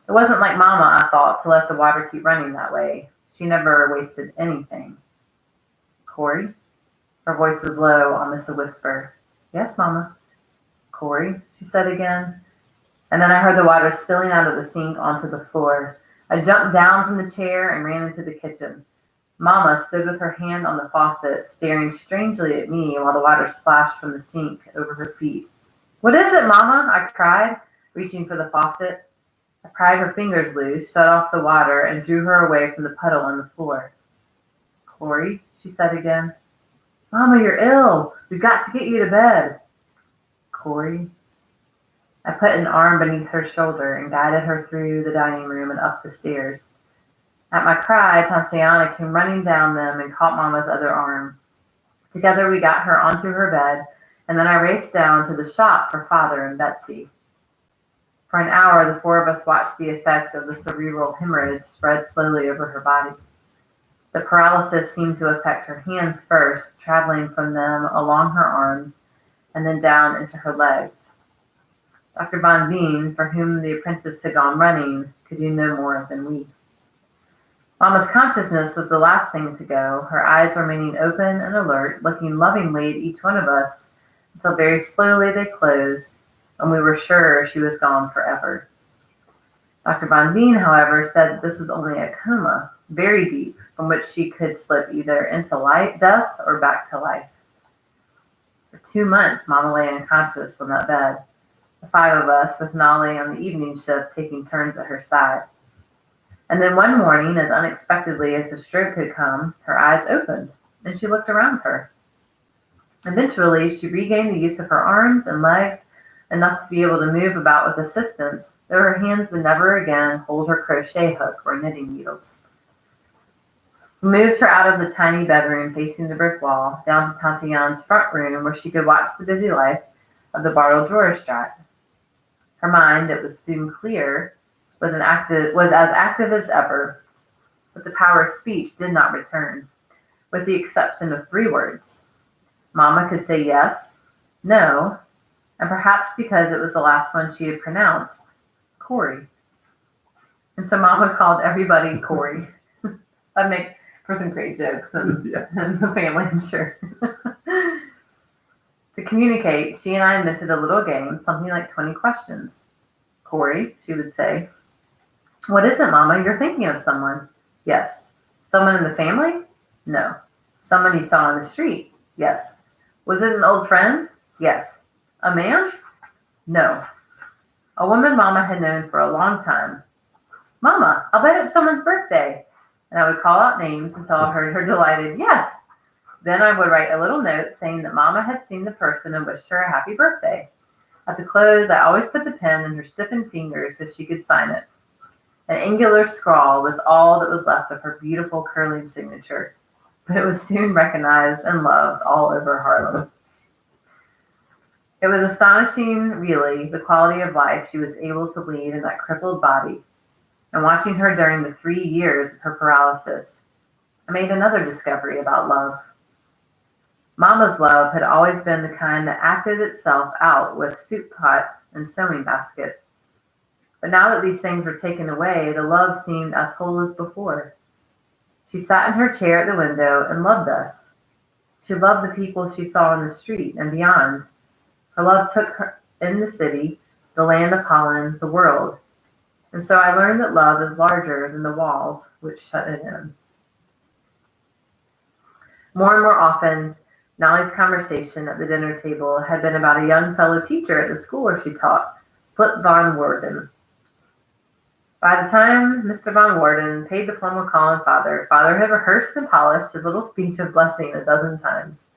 It wasn't like Mama, I thought, to let the water keep running that way. She never wasted anything. Corrie? Her voice was low, almost a whisper. Yes, Mama. Corrie, she said again. And then I heard the water spilling out of the sink onto the floor. I jumped down from the chair and ran into the kitchen. Mama stood with her hand on the faucet, staring strangely at me while the water splashed from the sink over her feet. What is it, Mama? I cried, reaching for the faucet. I pried her fingers loose, shut off the water, and drew her away from the puddle on the floor. Corrie, she said again. Mama, you're ill. We've got to get you to bed. Corrie. I put an arm beneath her shoulder and guided her through the dining room and up the stairs. At my cry, Tatiana came running down them and caught Mama's other arm. Together we got her onto her bed, and then I raced down to the shop for Father and Betsy. For an hour, the four of us watched the effect of the cerebral hemorrhage spread slowly over her body. The paralysis seemed to affect her hands first, traveling from them along her arms and then down into her legs. Dr. Von Veen, for whom the apprentice had gone running, could do no more than we. Mama's consciousness was the last thing to go, her eyes remaining open and alert, looking lovingly at each one of us until very slowly they closed, and we were sure she was gone forever. Dr. Von Veen, however, said this is only a coma, very deep, from which she could slip either into death or back to life. For 2 months, Mama lay unconscious on that bed, the five of us with Nolly on the evening shift taking turns at her side. And then one morning, as unexpectedly as the stroke had come, her eyes opened, and she looked around her. Eventually, she regained the use of her arms and legs, enough to be able to move about with assistance, though her hands would never again hold her crochet hook or knitting needles. We moved her out of the tiny bedroom facing the brick wall, down to Tatiana's front room where she could watch the busy life of the Bartle drawer strap. Her mind, it was soon clear, was as active as ever, but the power of speech did not return, with the exception of 3 words. Mama could say yes, no, and perhaps because it was the last one she had pronounced, Corrie. And so Mama called everybody Corrie. That'd make for some great jokes and the family, I'm sure. To communicate, she and I invented a little game, something like 20 questions. Corrie, she would say. What is it, Mama? You're thinking of someone. Yes. Someone in the family? No. Someone you saw on the street? Yes. Was it an old friend? Yes. A man? No. A woman Mama had known for a long time. Mama, I'll bet it's someone's birthday. And I would call out names until I heard her delighted yes. Then I would write a little note saying that Mama had seen the person and wished her a happy birthday. At the close, I always put the pen in her stiffened fingers so she could sign it. An angular scrawl was all that was left of her beautiful curling signature, but it was soon recognized and loved all over Harlem. It was astonishing, really, the quality of life she was able to lead in that crippled body. And watching her during the 3 years of her paralysis, I made another discovery about love. Mama's love had always been the kind that acted itself out with soup pot and sewing basket. But now that these things were taken away, the love seemed as whole as before. She sat in her chair at the window and loved us. She loved the people she saw in the street and beyond. Her love took her in the city, the land of Holland, the world. And so I learned that love is larger than the walls which shut it in. More and more often, Nolly's conversation at the dinner table had been about a young fellow teacher at the school where she taught, Flip Von Worden. By the time Mr. Von Worden paid the formal call on Father had rehearsed and polished his little speech of blessing a dozen times.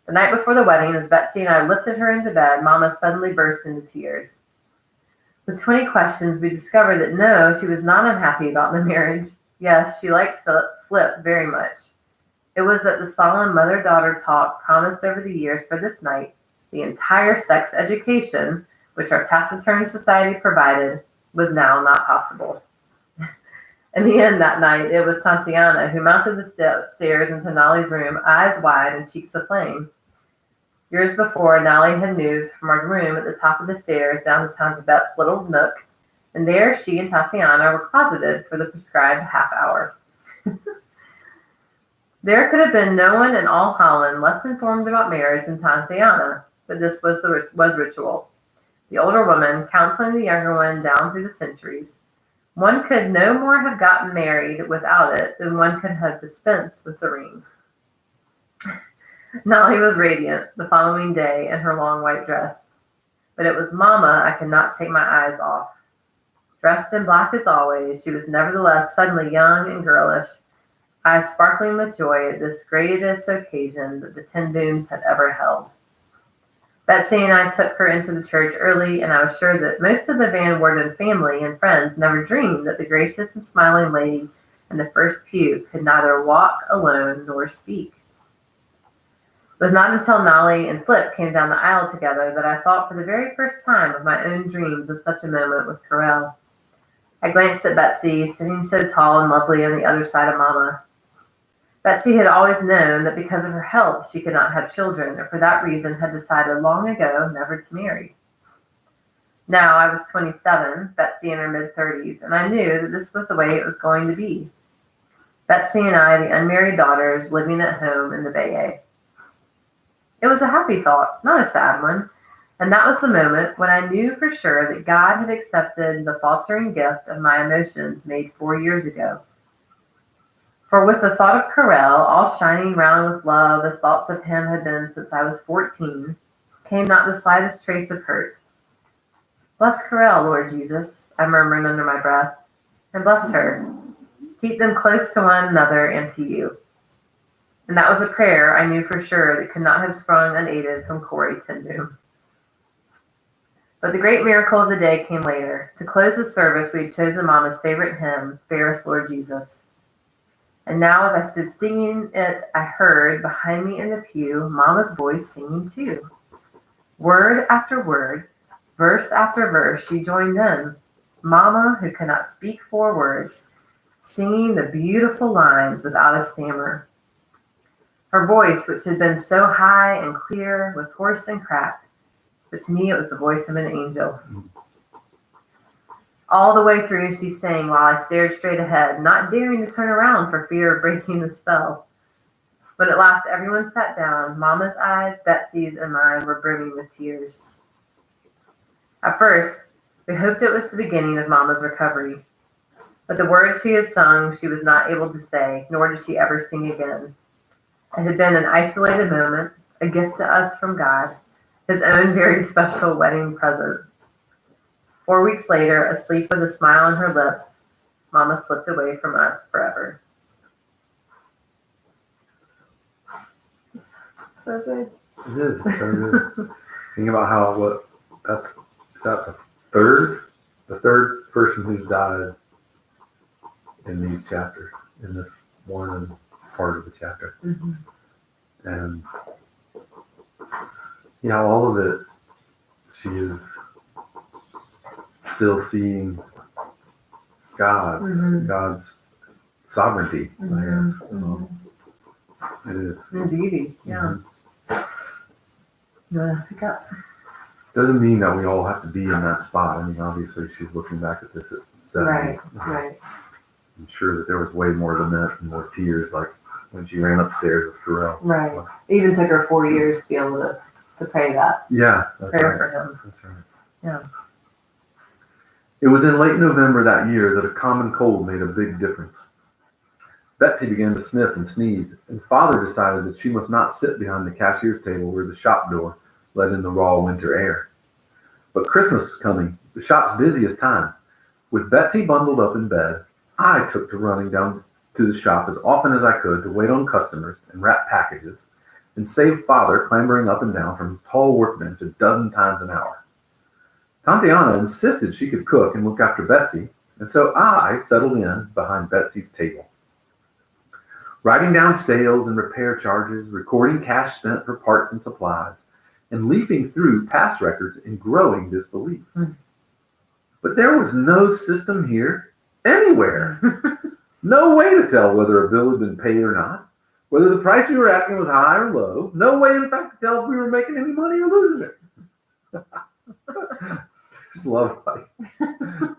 The night before the wedding, as Betsy and I lifted her into bed, Mama suddenly burst into tears. With 20 questions, we discovered that no, she was not unhappy about the marriage. Yes, she liked Flip very much. It was that the solemn mother-daughter talk promised over the years for this night, the entire sex education, which our taciturn society provided, was now not possible. In the end that night, it was Tatiana who mounted the stairs into Nolly's room, eyes wide and cheeks aflame. Years before, Nolly had moved from our room at the top of the stairs down to Tante Bep's little nook, and there she and Tatiana were closeted for the prescribed half hour. There could have been no one in all Holland less informed about marriage than Tatiana, but this was ritual. The older woman counseling the younger one down through the centuries. One could no more have gotten married without it than one could have dispensed with the ring. Nolly was radiant the following day in her long white dress, but it was Mama I could not take my eyes off. Dressed in black as always, she was nevertheless suddenly young and girlish, eyes sparkling with joy at this greatest occasion that the Ten Booms had ever held. Betsy and I took her into the church early, and I was sure that most of the Van Worden family and friends never dreamed that the gracious and smiling lady in the first pew could neither walk alone nor speak. It was not until Nolly and Flip came down the aisle together that I thought for the very first time of my own dreams of such a moment with Corelle. I glanced at Betsy, sitting so tall and lovely on the other side of Mama. Betsy had always known that because of her health she could not have children, and for that reason had decided long ago never to marry. Now I was 27, Betsy in her mid-30s, and I knew that this was the way it was going to be. Betsy and I, the unmarried daughters, living at home in the Bay. It was a happy thought, not a sad one, and that was the moment when I knew for sure that God had accepted the faltering gift of my emotions made 4 years ago. For with the thought of Corelle, all shining round with love as thoughts of him had been since I was 14, came not the slightest trace of hurt. Bless Corelle, Lord Jesus, I murmured under my breath, and bless her. Keep them close to one another and to you. And that was a prayer I knew for sure that could not have sprung unaided from Corrie Ten Boom. But the great miracle of the day came later. To close the service, we had chosen Mama's favorite hymn, Fairest Lord Jesus. And now as I stood singing it, I heard behind me in the pew Mama's voice singing too. Word after word, verse after verse, she joined in. Mama, who could not speak 4 words, singing the beautiful lines without a stammer. Her voice, which had been so high and clear, was hoarse and cracked, but to me it was the voice of an angel. All the way through she sang while I stared straight ahead, not daring to turn around for fear of breaking the spell. But at last everyone sat down. Mama's eyes, Betsy's, and mine were brimming with tears. At first, we hoped it was the beginning of Mama's recovery. But the words she had sung she was not able to say, nor did she ever sing again. It had been an isolated moment, a gift to us from God, his own very special wedding present. 4 weeks later, asleep with a smile on her lips, Mama slipped away from us forever. So good. It is. It's so good. Think about how is that the third person who's died in these chapters, in this one part of the chapter. Mm-hmm. And all of it, she is still seeing God, God's sovereignty, I guess. It is. And beauty, yeah. You want to pick up? Doesn't mean that we all have to be in that spot. I mean, obviously, she's looking back at this at 70. Right. I'm sure that there was way more than that and more tears, like when she ran upstairs with Pharrell. Right. It even took her 4 years to be able to pray that. Yeah, that's prayer right. for him. That's right. Yeah. It was in late November that year that a common cold made a big difference. Betsy began to sniff and sneeze, and Father decided that she must not sit behind the cashier's table where the shop door let in the raw winter air. But Christmas was coming, the shop's busiest time. With Betsy bundled up in bed, I took to running down to the shop as often as I could to wait on customers and wrap packages, and save Father clambering up and down from his tall workbench a dozen times an hour. Tatiana insisted she could cook and look after Betsy, and so I settled in behind Betsy's table. Writing down sales and repair charges, recording cash spent for parts and supplies, and leafing through past records in growing disbelief. But there was no system here, anywhere. No way to tell whether a bill had been paid or not, whether the price we were asking was high or low. No way, in fact, to tell if we were making any money or losing it. Just love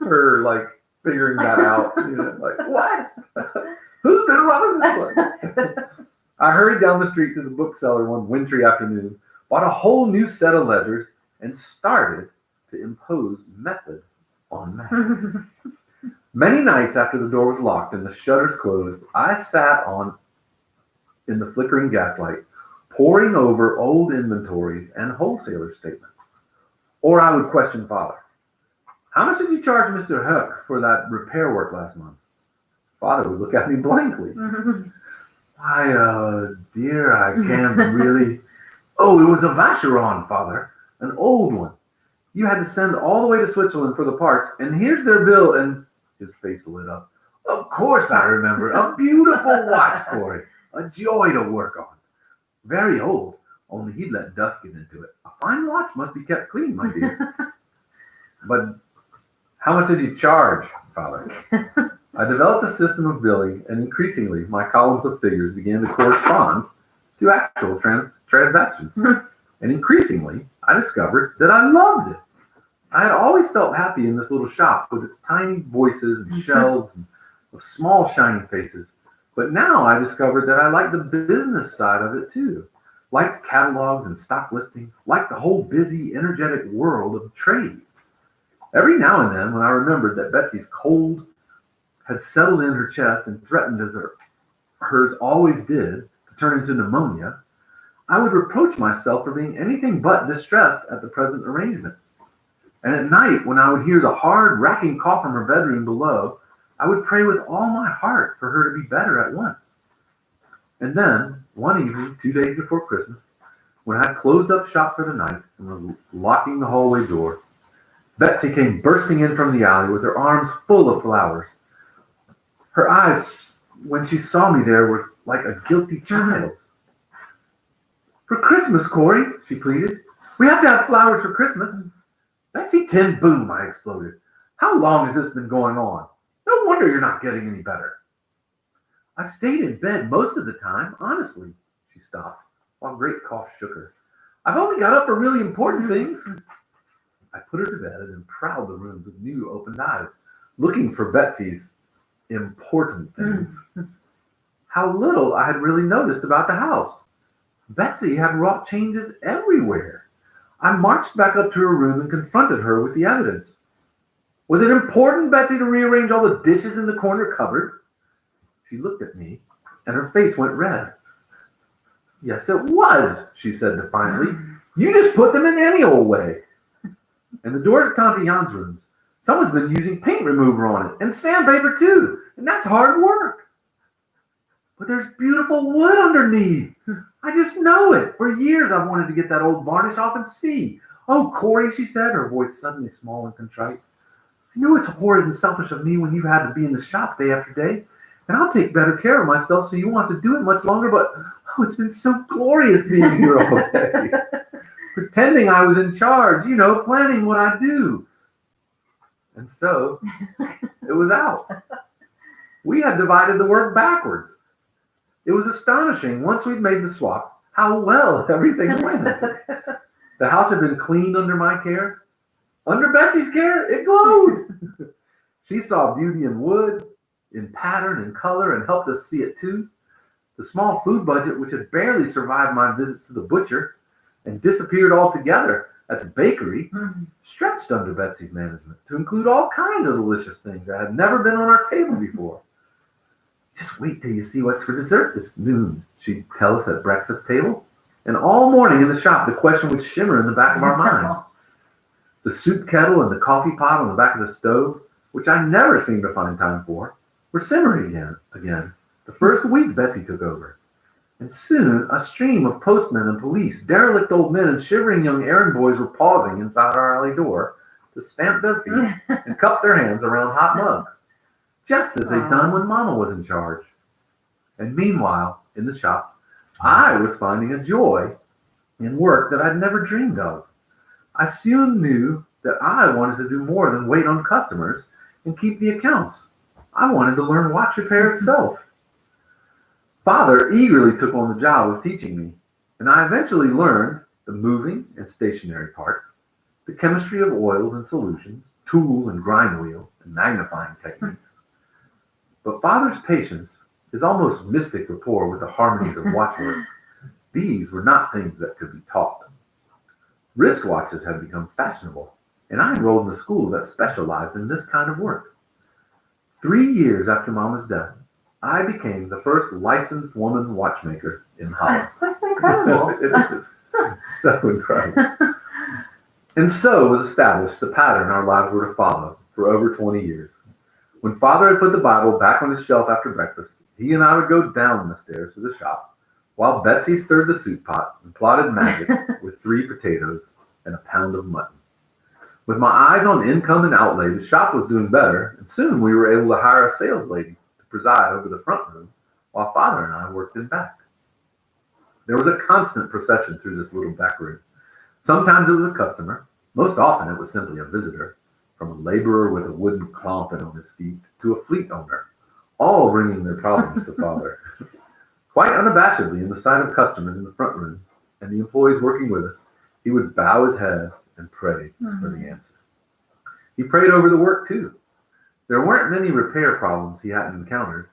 her figuring that out. What? Who's been running this place? I hurried down the street to the bookseller one wintry afternoon, bought a whole new set of ledgers, and started to impose method on math. Many nights after the door was locked and the shutters closed, I sat in the flickering gaslight, poring over old inventories and wholesaler statements. Or I would question Father. How much did you charge Mr. Huck for that repair work last month? Father would look at me blankly. Dear, I can't really. Oh, it was a Vacheron, Father, an old one. You had to send all the way to Switzerland for the parts, and here's their bill, and his face lit up. Of course I remember. A beautiful watch, Corey. A joy to work on. Very old, only he'd let dust get into it. A fine watch must be kept clean, my dear. But how much did you charge, Father? I developed a system of billing, and increasingly my columns of figures began to correspond to actual transactions. And increasingly, I discovered that I loved it. I had always felt happy in this little shop with its tiny voices and shelves and of small shining faces. But now I discovered that I liked the business side of it too. Liked catalogs and stock listings, liked the whole busy, energetic world of trade. Every now and then, when I remembered that Betsy's cold had settled in her chest and threatened as hers always did to turn into pneumonia, I would reproach myself for being anything but distressed at the present arrangement. And at night, when I would hear the hard, racking cough from her bedroom below, I would pray with all my heart for her to be better at once. And then, one evening, 2 days before Christmas, when I had closed up shop for the night and was locking the hallway door, Betsy came bursting in from the alley with her arms full of flowers. Her eyes, when she saw me there, were like a guilty child's. For Christmas, Corey, she pleaded. We have to have flowers for Christmas. Betsy Ten Boom, I exploded. How long has this been going on? No wonder you're not getting any better. I've stayed in bed most of the time, honestly, she stopped, while a great cough shook her. I've only got up for really important things. I put her to bed and prowled the room with new opened eyes, looking for Betsy's important things. How little I had really noticed about the house. Betsy had wrought changes everywhere. I marched back up to her room and confronted her with the evidence. Was it important, Betsy, to rearrange all the dishes in the corner cupboard? She looked at me, and her face went red. Yes, it was, she said defiantly. You just put them in any old way. And the door to Tante Jan's rooms, someone's been using paint remover on it, and sandpaper too, and that's hard work. But there's beautiful wood underneath. I just know it. For years I've wanted to get that old varnish off and see. Oh, Corey, she said, her voice suddenly small and contrite. I know it's horrid and selfish of me when you've had to be in the shop day after day, and I'll take better care of myself so you won't have to do it much longer, but it's been so glorious being here all day. Pretending I was in charge, planning what I do. And so, it was out. We had divided the work backwards. It was astonishing, once we'd made the swap, how well everything went. The house had been cleaned under my care. Under Betsy's care, it glowed. She saw beauty in wood, in pattern and color, and helped us see it too. The small food budget, which had barely survived my visits to the butcher and disappeared altogether at the bakery, stretched under Betsy's management to include all kinds of delicious things that had never been on our table before. Just wait till you see what's for dessert this noon, she'd tell us at breakfast table. And all morning in the shop, the question would shimmer in the back of our minds. The soup kettle and the coffee pot on the back of the stove, which I never seemed to find time for, were simmering again. The first week Betsy took over. And soon a stream of postmen and police, derelict old men and shivering young errand boys were pausing inside our alley door to stamp their feet and cup their hands around hot mugs, just as they'd done when Mama was in charge. And meanwhile, in the shop, I was finding a joy in work that I'd never dreamed of. I soon knew that I wanted to do more than wait on customers and keep the accounts. I wanted to learn watch repair itself. Father eagerly took on the job of teaching me, and I eventually learned the moving and stationary parts, the chemistry of oils and solutions, tool and grind wheel, and magnifying techniques. But Father's patience, his almost mystic rapport with the harmonies of watchworks, these were not things that could be taught. Wristwatches had become fashionable, and I enrolled in a school that specialized in this kind of work. 3 years after Mama's death, I became the first licensed woman watchmaker in Holland. That's incredible. It is so incredible. And so was established the pattern our lives were to follow for over 20 years. When Father had put the Bible back on his shelf after breakfast, he and I would go down the stairs to the shop, while Betsy stirred the soup pot and plotted magic with 3 potatoes and a pound of mutton. With my eyes on income and outlay, the shop was doing better, and soon we were able to hire a sales lady to preside over the front room, while Father and I worked in back. There was a constant procession through this little back room. Sometimes it was a customer. Most often it was simply a visitor, from a laborer with a wooden clompet on his feet to a fleet owner, all bringing their problems to Father. Quite unabashedly, in the sight of customers in the front room and the employees working with us, he would bow his head and pray for the answer. He prayed over the work too. There weren't many repair problems he hadn't encountered,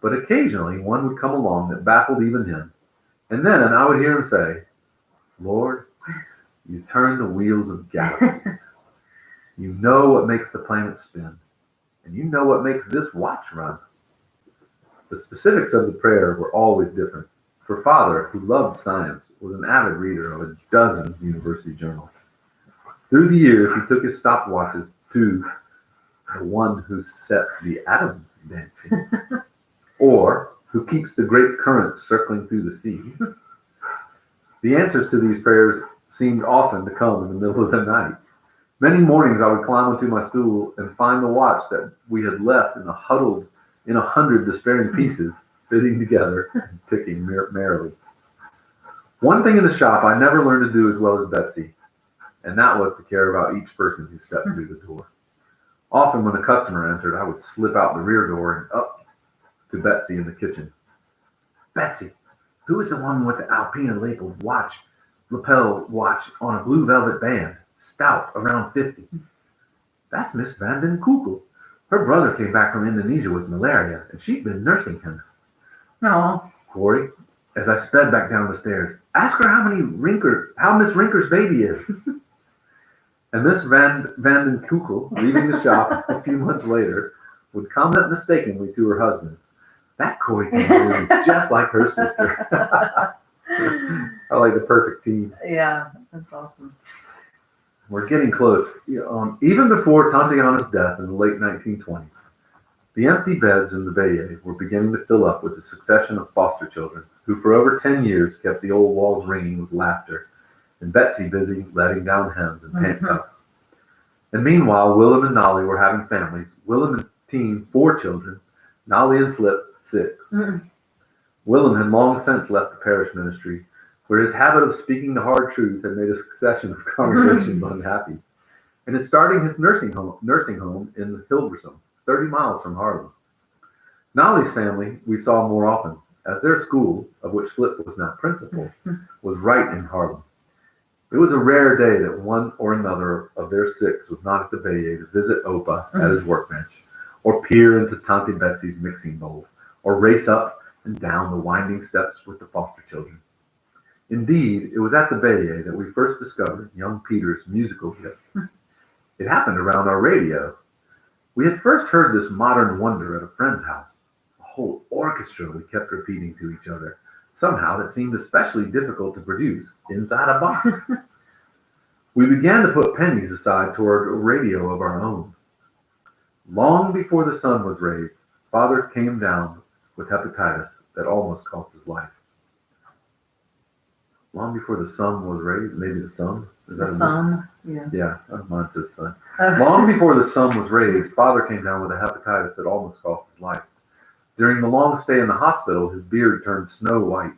but occasionally one would come along that baffled even him. And then I would hear him say, "Lord, you turn the wheels of galaxies. You know what makes the planet spin, and you know what makes this watch run." The specifics of the prayer were always different, for Father, who loved science, was an avid reader of a dozen university journals. Through the years, he took his stopwatches to the one who set the atoms dancing, or who keeps the great currents circling through the sea. The answers to these prayers seemed often to come in the middle of the night. Many mornings I would climb onto my stool and find the watch that we had left huddled in 100 despairing pieces, fitting together and ticking merrily. One thing in the shop I never learned to do as well as Betsy, and that was to care about each person who stepped through the door. Often when a customer entered, I would slip out the rear door and up to Betsy in the kitchen. "Betsy, who is the one with the Alpina labeled lapel watch on a blue velvet band, stout, around 50? "That's Miss Van den Kugel. Her brother came back from Indonesia with malaria, and she's been nursing him." No. "Corrie," as I sped back down the stairs, "ask her how Miss Rinker's baby is." And Miss Van den Kugel, leaving the shop a few months later, would comment mistakenly to her husband, "That Corrie Ten Boom is just like her sister." I like the perfect team. Yeah, that's awesome. We're getting close. Even before Tatiana's death in the late 1920s, the empty beds in the Bayeux were beginning to fill up with a succession of foster children who for over 10 years kept the old walls ringing with laughter, and Betsy busy letting down hems and pant cuffs. And meanwhile, Willem and Nolly were having families. Willem and Teen, 4 children. Nolly and Flip, 6. Willem had long since left the parish ministry, where his habit of speaking the hard truth had made a succession of congregations unhappy, and is starting his nursing home in Hilversum, 30 miles from Haarlem. Nolly's family we saw more often, as their school, of which Flip was now principal, was right in Haarlem. It was a rare day that one or another of their 6 was not at the Bayeux to visit Opa at his workbench, or peer into Tante Betsy's mixing bowl, or race up and down the winding steps with the foster children. Indeed, it was at the Bayet that we first discovered young Peter's musical gift. It happened around our radio. We had first heard this modern wonder at a friend's house. A whole orchestra we kept repeating to each other. Somehow it seemed especially difficult to produce inside a box. We began to put pennies aside toward a radio of our own. Long before the sun was raised, Father came down with hepatitis that almost cost his life. Long before the sun was raised, maybe the sun? Is that the sun? Yeah. Yeah, mine says sun. Long before the sun was raised, Father came down with a hepatitis that almost cost his life. During the long stay in the hospital, his beard turned snow white.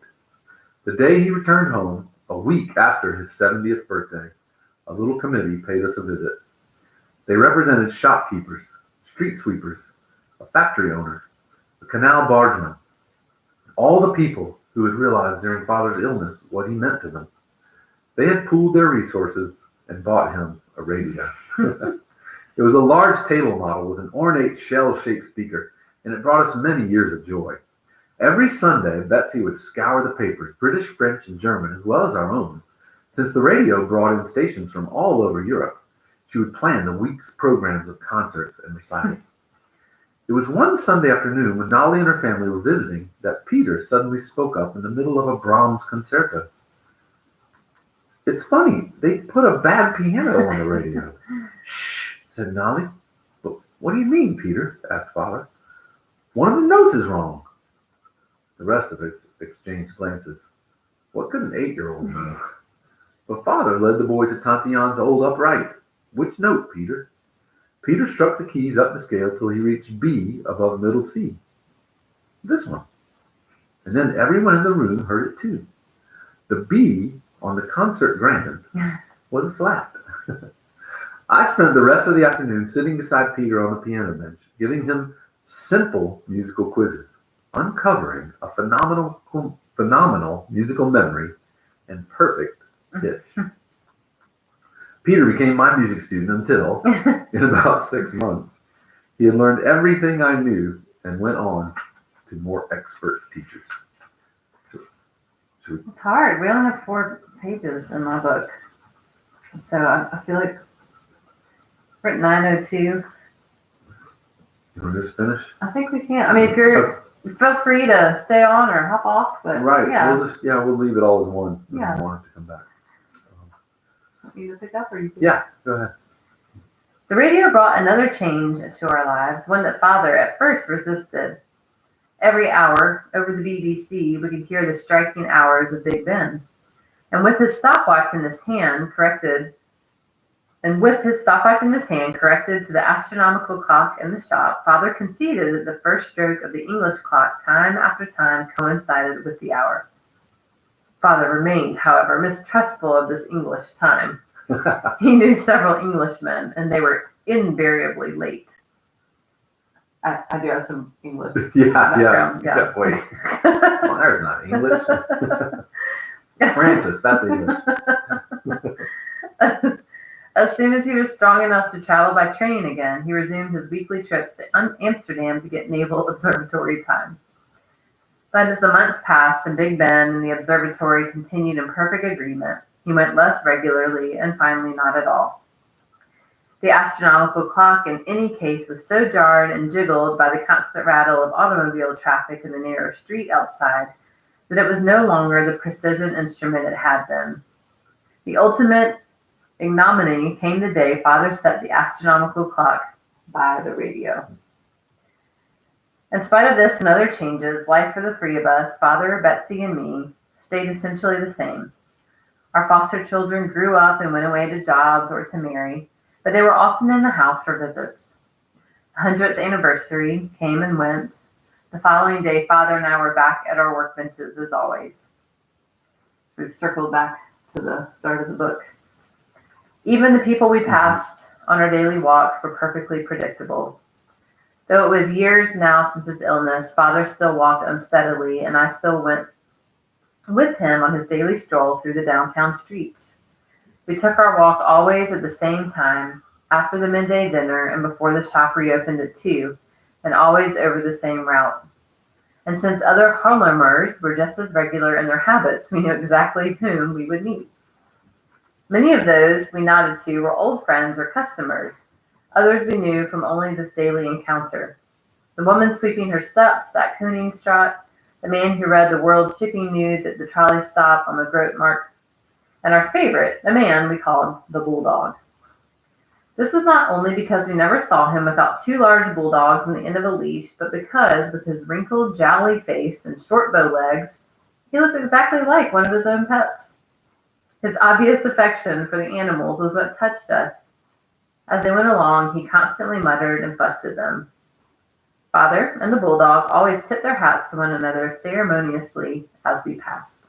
The day he returned home, a week after his 70th birthday, a little committee paid us a visit. They represented shopkeepers, street sweepers, a factory owner, a canal bargeman, all the people who had realized during Father's illness what he meant to them. They had pooled their resources and bought him a radio. It was a large table model with an ornate shell-shaped speaker, and it brought us many years of joy. Every Sunday, Betsy would scour the papers, British, French, and German, as well as our own. Since the radio brought in stations from all over Europe, she would plan the week's programs of concerts and recitals. It was one Sunday afternoon when Dolly and her family were visiting that Peter suddenly spoke up in the middle of a Brahms concerto. "It's funny, they put a bad piano on the radio." "Shh," said Dolly. "But what do you mean, Peter?" asked Father. "One of the notes is wrong." The rest of us exchanged glances. What could an 8-year-old know? But Father led the boy to Tantillon's old upright. "Which note, Peter?" Peter struck the keys up the scale till he reached B above middle C. "This one." And then everyone in the room heard it too. The B on the concert grand was flat. I spent the rest of the afternoon sitting beside Peter on the piano bench, giving him simple musical quizzes, uncovering a phenomenal musical memory and perfect pitch. Peter became my music student until, in about 6 months, he had learned everything I knew and went on to more expert teachers. It's hard. We only have 4 pages in my book. So I feel like we're at 9:02. You want to just finish? I think we can. I mean, if you're, feel free to stay on or hop off. But right. Yeah. We'll leave it all as one. Yeah. We'll have to come back. You to pick up or you can... Yeah, go ahead. The radio brought another change to our lives, one that Father at first resisted. Every hour over the BBC, we could hear the striking hours of Big Ben. And with his stopwatch in his hand corrected to the astronomical clock in the shop, Father conceded that the first stroke of the English clock time after time coincided with the hour. Father remained, however, mistrustful of this English time. He knew several Englishmen, and they were invariably late. I do have some English background. Yeah. Wait, Myers not English. Francis, that's English. As soon as he was strong enough to travel by train again, he resumed his weekly trips to Amsterdam to get naval observatory time. But as the months passed and Big Ben and the observatory continued in perfect agreement, he went less regularly and finally not at all. The astronomical clock in any case was so jarred and jiggled by the constant rattle of automobile traffic in the narrow street outside that it was no longer the precision instrument it had been. The ultimate ignominy came the day Father set the astronomical clock by the radio. In spite of this and other changes, life for the 3 of us, Father, Betsy, and me, stayed essentially the same. Our foster children grew up and went away to jobs or to marry, but they were often in the house for visits. The 100th anniversary came and went. The following day, Father and I were back at our workbenches as always. We've circled back to the start of the book. Even the people we passed on our daily walks were perfectly predictable. Though it was years now since his illness, Father still walked unsteadily, and I still went with him on his daily stroll through the downtown streets. We took our walk always at the same time, after the midday dinner and before the shop reopened at 2, and always over the same route. And since other Harlemers were just as regular in their habits, we knew exactly whom we would meet. Many of those we nodded to were old friends or customers. Others we knew from only this daily encounter. The woman sweeping her steps at Koningsstraat, the man who read the world shipping news at the trolley stop on the Grote Markt, and our favorite, the man we called the Bulldog. This was not only because we never saw him without two large bulldogs on the end of a leash, but because, with his wrinkled, jowly face and short bow legs, he looked exactly like one of his own pets. His obvious affection for the animals was what touched us. As they went along, he constantly muttered and fussed at them. Father and the Bulldog always tipped their hats to one another ceremoniously as we passed.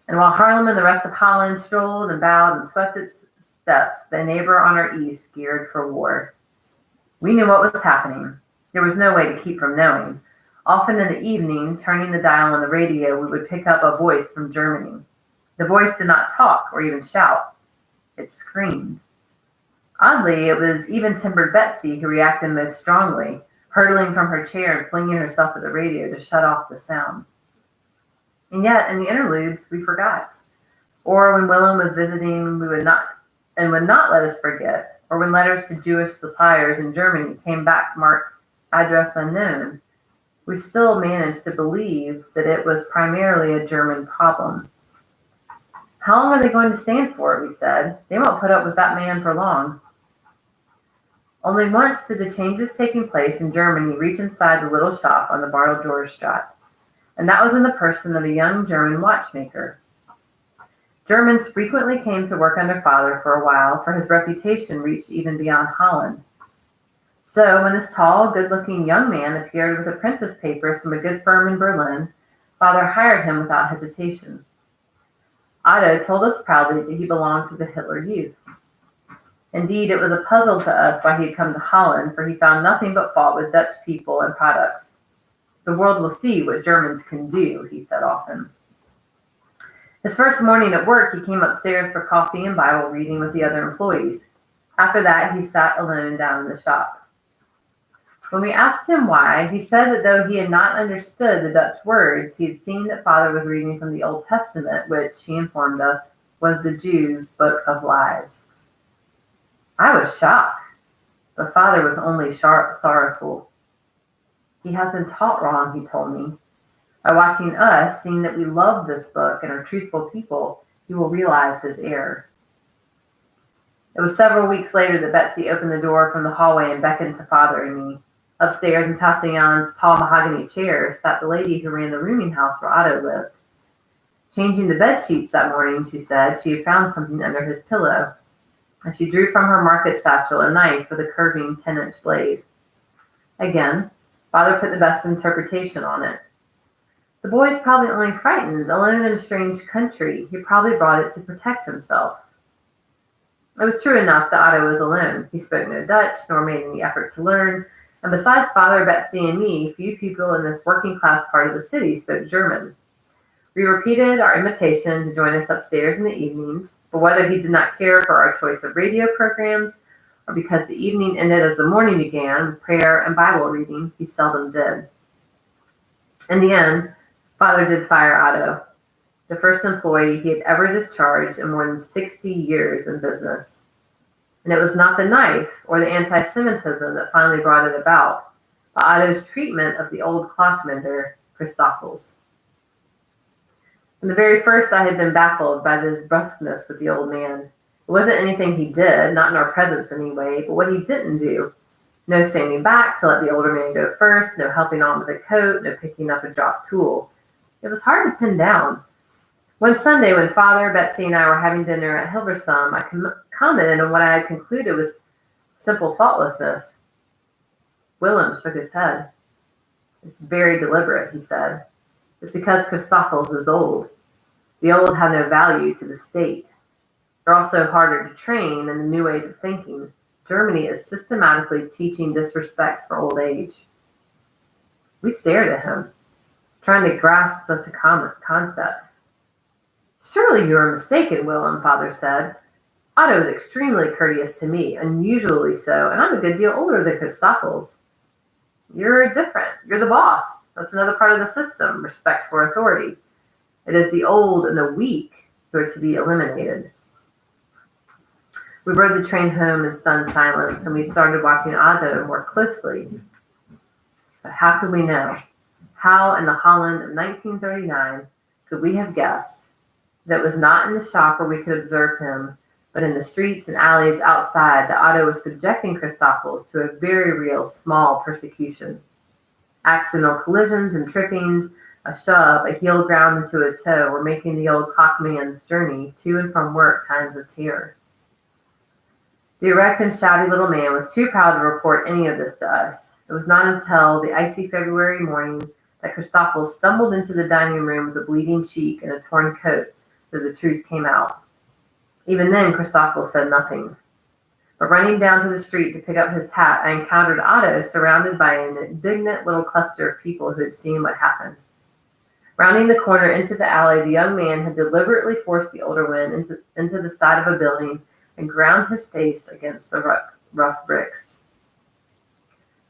And while Haarlem and the rest of Holland strolled and bowed and swept its steps, the neighbor on our east geared for war. We knew what was happening. There was no way to keep from knowing. Often in the evening, turning the dial on the radio, we would pick up a voice from Germany. The voice did not talk or even shout. It screamed. Oddly, it was even-tempered Betsy who reacted most strongly, hurtling from her chair and flinging herself at the radio to shut off the sound. And yet, in the interludes, we forgot. Or when Willem was visiting, would not let us forget. Or when letters to Jewish suppliers in Germany came back marked address unknown, we still managed to believe that it was primarily a German problem. How long are they going to stand for? We said. They won't put up with that man for long. Only once did the changes taking place in Germany reach inside the little shop on the Barteldorfstraat, and that was in the person of a young German watchmaker. Germans frequently came to work under Father for a while, for his reputation reached even beyond Holland. So when this tall, good-looking young man appeared with apprentice papers from a good firm in Berlin, Father hired him without hesitation. Otto told us proudly that he belonged to the Hitler Youth. Indeed, it was a puzzle to us why he had come to Holland, for he found nothing but fault with Dutch people and products. The world will see what Germans can do, he said often. His first morning at work, he came upstairs for coffee and Bible reading with the other employees. After that, he sat alone down in the shop. When we asked him why, he said that though he had not understood the Dutch words, he had seen that Father was reading from the Old Testament, which, he informed us, was the Jews' book of lies. I was shocked, but Father was only sorrowful. He has been taught wrong, he told me. By watching us, seeing that we love this book and are truthful people, he will realize his error. It was several weeks later that Betsy opened the door from the hallway and beckoned to Father and me. Upstairs in Taftayon's tall mahogany chair sat the lady who ran the rooming house where Otto lived. Changing the bed sheets that morning, she said, she had found something under his pillow, and she drew from her market satchel a knife with a curving 10-inch blade. Again, Father put the best interpretation on it. The boy's probably only frightened, alone in a strange country. He probably brought it to protect himself. It was true enough that Otto was alone. He spoke no Dutch, nor made any effort to learn, and besides Father, Betsy, and me, few people in this working-class part of the city spoke German. We repeated our invitation to join us upstairs in the evenings, but whether he did not care for our choice of radio programs, or because the evening ended as the morning began with prayer and Bible reading, he seldom did. In the end, Father did fire Otto, the first employee he had ever discharged in more than 60 years in business. And it was not the knife or the anti-Semitism that finally brought it about, but Otto's treatment of the old clockmender, Christoffels. From the very first, I had been baffled by this brusqueness with the old man. It wasn't anything he did, not in our presence anyway, but what he didn't do. No standing back to let the older man go first, no helping on with a coat, no picking up a dropped tool. It was hard to pin down. One Sunday when Father, Betsy, and I were having dinner at Hilversum, I commented on what I had concluded was simple thoughtlessness. Willem shook his head. It's very deliberate, he said. It's because Christoffels is old. The old have no value to the state. They're also harder to train in the new ways of thinking. Germany is systematically teaching disrespect for old age. We stared at him, trying to grasp such a common concept. Surely you are mistaken, Willem, Father said. Otto is extremely courteous to me, unusually so, and I'm a good deal older than Christoffels. You're different. You're the boss. That's another part of the system, respect for authority. It is the old and the weak who are to be eliminated. We rode the train home in stunned silence, and we started watching Otto more closely. But how could we know? How in the Holland of 1939 could we have guessed that it was not in the shop where we could observe him, but in the streets and alleys outside, that Otto was subjecting Christoffels to a very real small persecution. Accidental collisions and trippings, a shove, a heel ground into a toe were making the old cockman's journey to and from work times of terror. The erect and shabby little man was too proud to report any of this to us. It was not until the icy February morning that Christoffel stumbled into the dining room with a bleeding cheek and a torn coat that the truth came out. Even then, Christoffel said nothing. But running down to the street to pick up his hat, I encountered Otto surrounded by an indignant little cluster of people who had seen what happened. Rounding the corner into the alley, the young man had deliberately forced the older one into the side of a building and ground his face against the rough bricks.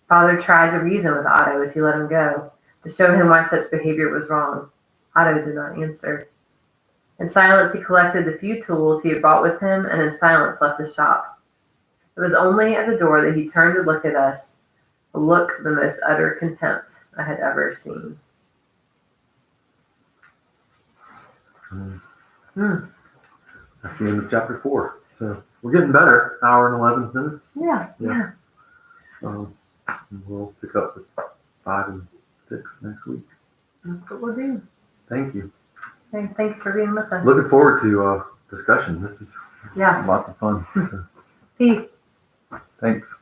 Father tried to reason with Otto as he let him go, to show him why such behavior was wrong. Otto did not answer. In silence, he collected the few tools he had brought with him and in silence left the shop. It was only at the door that he turned to look at us, a look the most utter contempt I had ever seen. That's the end of chapter 4. So we're getting better. Hour and 11 minutes. Yeah. We'll pick up with 5 and 6 next week. That's what we'll do. Thank you. Thanks for being with us. Looking forward to discussion. This is lots of fun. So. Peace. Thanks.